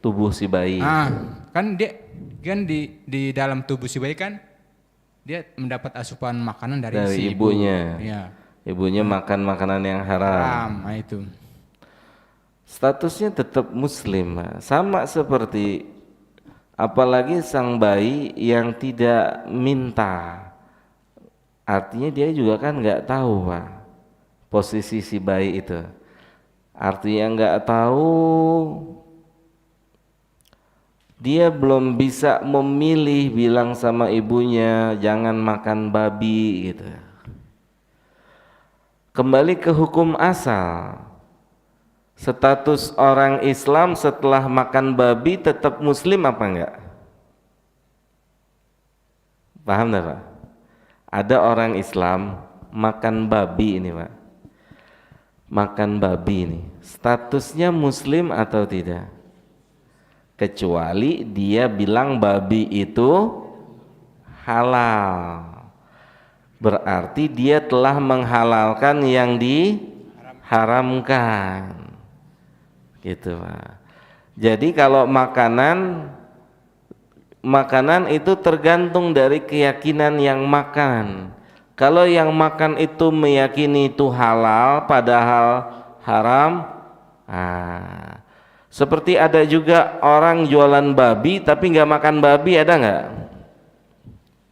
tubuh si bayi? Kan dia kan di dalam tubuh si bayi kan dia mendapat asupan makanan dari si ibunya. Ya. Ibunya makan makanan yang haram. Nah itu. statusnya tetap muslim, Pak. Sama seperti apalagi sang bayi yang tidak minta, artinya dia juga kan nggak tahu, Pak, posisi si bayi itu. Artinya nggak tahu, dia belum bisa memilih, bilang sama ibunya jangan makan babi gitu. Kembali ke hukum asal, status orang Islam setelah makan babi tetap muslim apa enggak? Paham enggak, Pak? Ada orang Islam makan babi ini, Pak. Makan babi ini, statusnya muslim atau tidak? Kecuali dia bilang babi itu halal, berarti dia telah menghalalkan yang diharamkan, gitu, Pak. Jadi kalau makanan itu tergantung dari keyakinan yang makan. Kalau yang makan itu meyakini itu halal padahal haram, seperti ada juga orang jualan babi tapi nggak makan babi, ada nggak?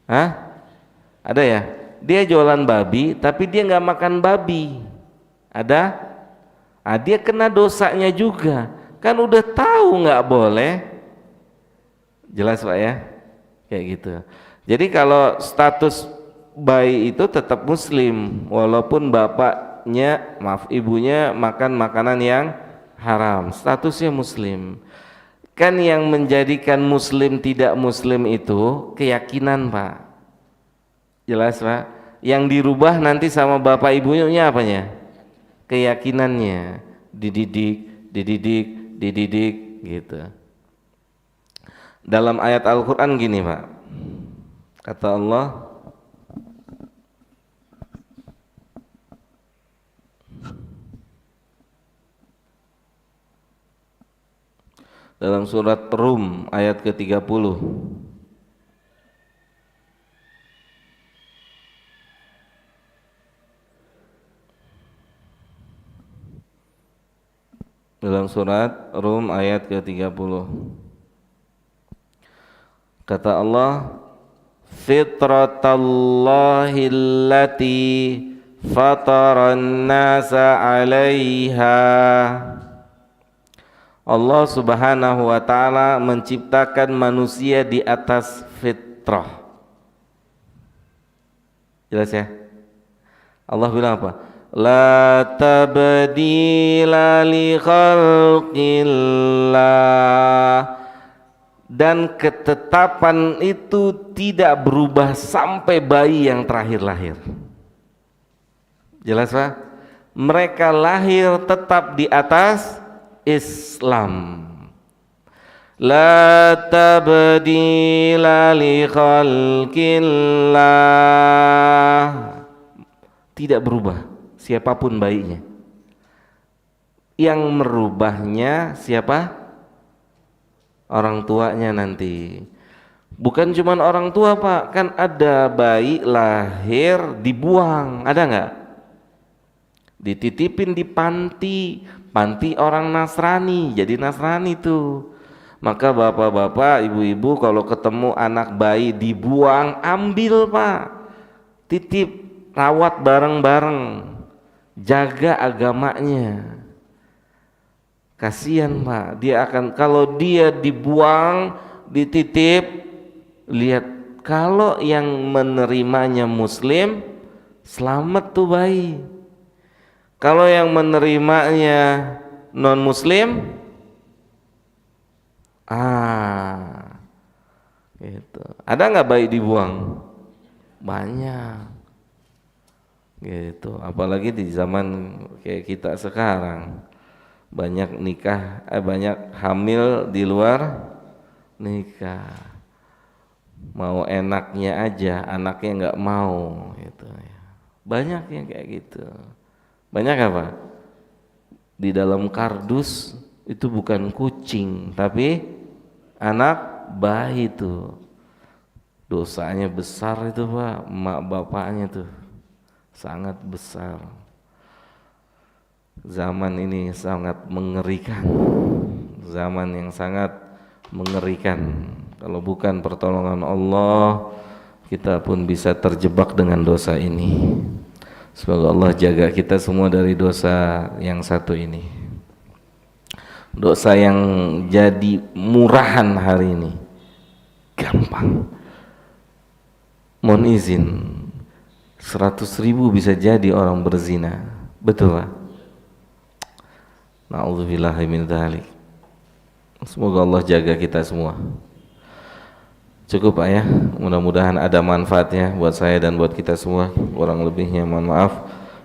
Hah? Ada ya? Dia jualan babi tapi dia nggak makan babi, ada? Dia kena dosanya juga, kan udah tahu nggak boleh. Jelas, Pak, ya? Kayak gitu. Jadi kalau status bayi itu tetap muslim walaupun bapaknya, ibunya makan makanan yang haram, statusnya muslim. Kan yang menjadikan muslim tidak muslim itu keyakinan, Pak. Jelas, Pak? Yang dirubah nanti sama bapak ibunya apanya? Keyakinannya. Dididik gitu. Dalam ayat Al-Qur'an gini, Pak. Kata Allah, dalam surat Rum ayat ke-30, dalam surat Rum ayat ke-30, kata Allah, fitratallahi allati fataran nasa 'alaiha. Allah Subhanahu wa ta'ala menciptakan manusia di atas fitrah. Jelas ya? Allah bilang apa? La tabdila li khalqillah. Dan ketetapan itu tidak berubah sampai bayi yang terakhir lahir. Jelas, Pak? Mereka lahir tetap di atas Islam. La tabdila li khalqillah. Tidak berubah siapapun bayinya. Yang merubahnya siapa? Orang tuanya nanti. Bukan cuma orang tua, Pak, kan ada bayi lahir dibuang, ada nggak? Dititipin di panti orang Nasrani, jadi Nasrani tuh. Maka bapak-bapak, ibu-ibu kalau ketemu anak bayi dibuang, ambil, Pak, titip, rawat bareng-bareng, jaga agamanya. Kasihan, Pak, dia akan, kalau dia dibuang, dititip, lihat, kalau yang menerimanya muslim, selamat tuh bayi. Kalau yang menerimanya non muslim, gitu. Ada nggak bayi dibuang? Banyak, gitu. Apalagi di zaman kayak kita sekarang, banyak nikah, banyak hamil di luar nikah, mau enaknya aja, anaknya nggak mau, gitu ya. Banyak yang kayak gitu. Banyak apa? Di dalam kardus itu bukan kucing, tapi anak bayi itu. Dosanya besar itu, Pak, emak bapaknya tuh sangat besar. Zaman ini sangat mengerikan. Zaman yang sangat mengerikan. Kalau bukan pertolongan Allah, kita pun bisa terjebak dengan dosa ini. Semoga Allah jaga kita semua dari dosa yang satu ini. Dosa yang jadi murahan hari ini. Gampang. Mohon izin, 100.000 bisa jadi orang berzina. Betul Pak? Na'udzubillahi min dzalik. Semoga Allah jaga kita semua. Cukup Pak ya, mudah-mudahan ada manfaatnya buat saya dan buat kita semua. Kurang lebihnya mohon maaf.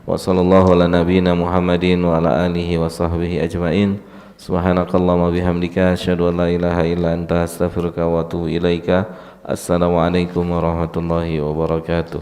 Wa sallallahu ala nabiyyina Muhammadin wa ala alihi wa sahbihi ajmain. Subhanakallahumma bihamdika asyhadu an la ilaha illa anta astaghfiruka wa atubu ilaika. Assalamualaikum warahmatullahi wabarakatuh.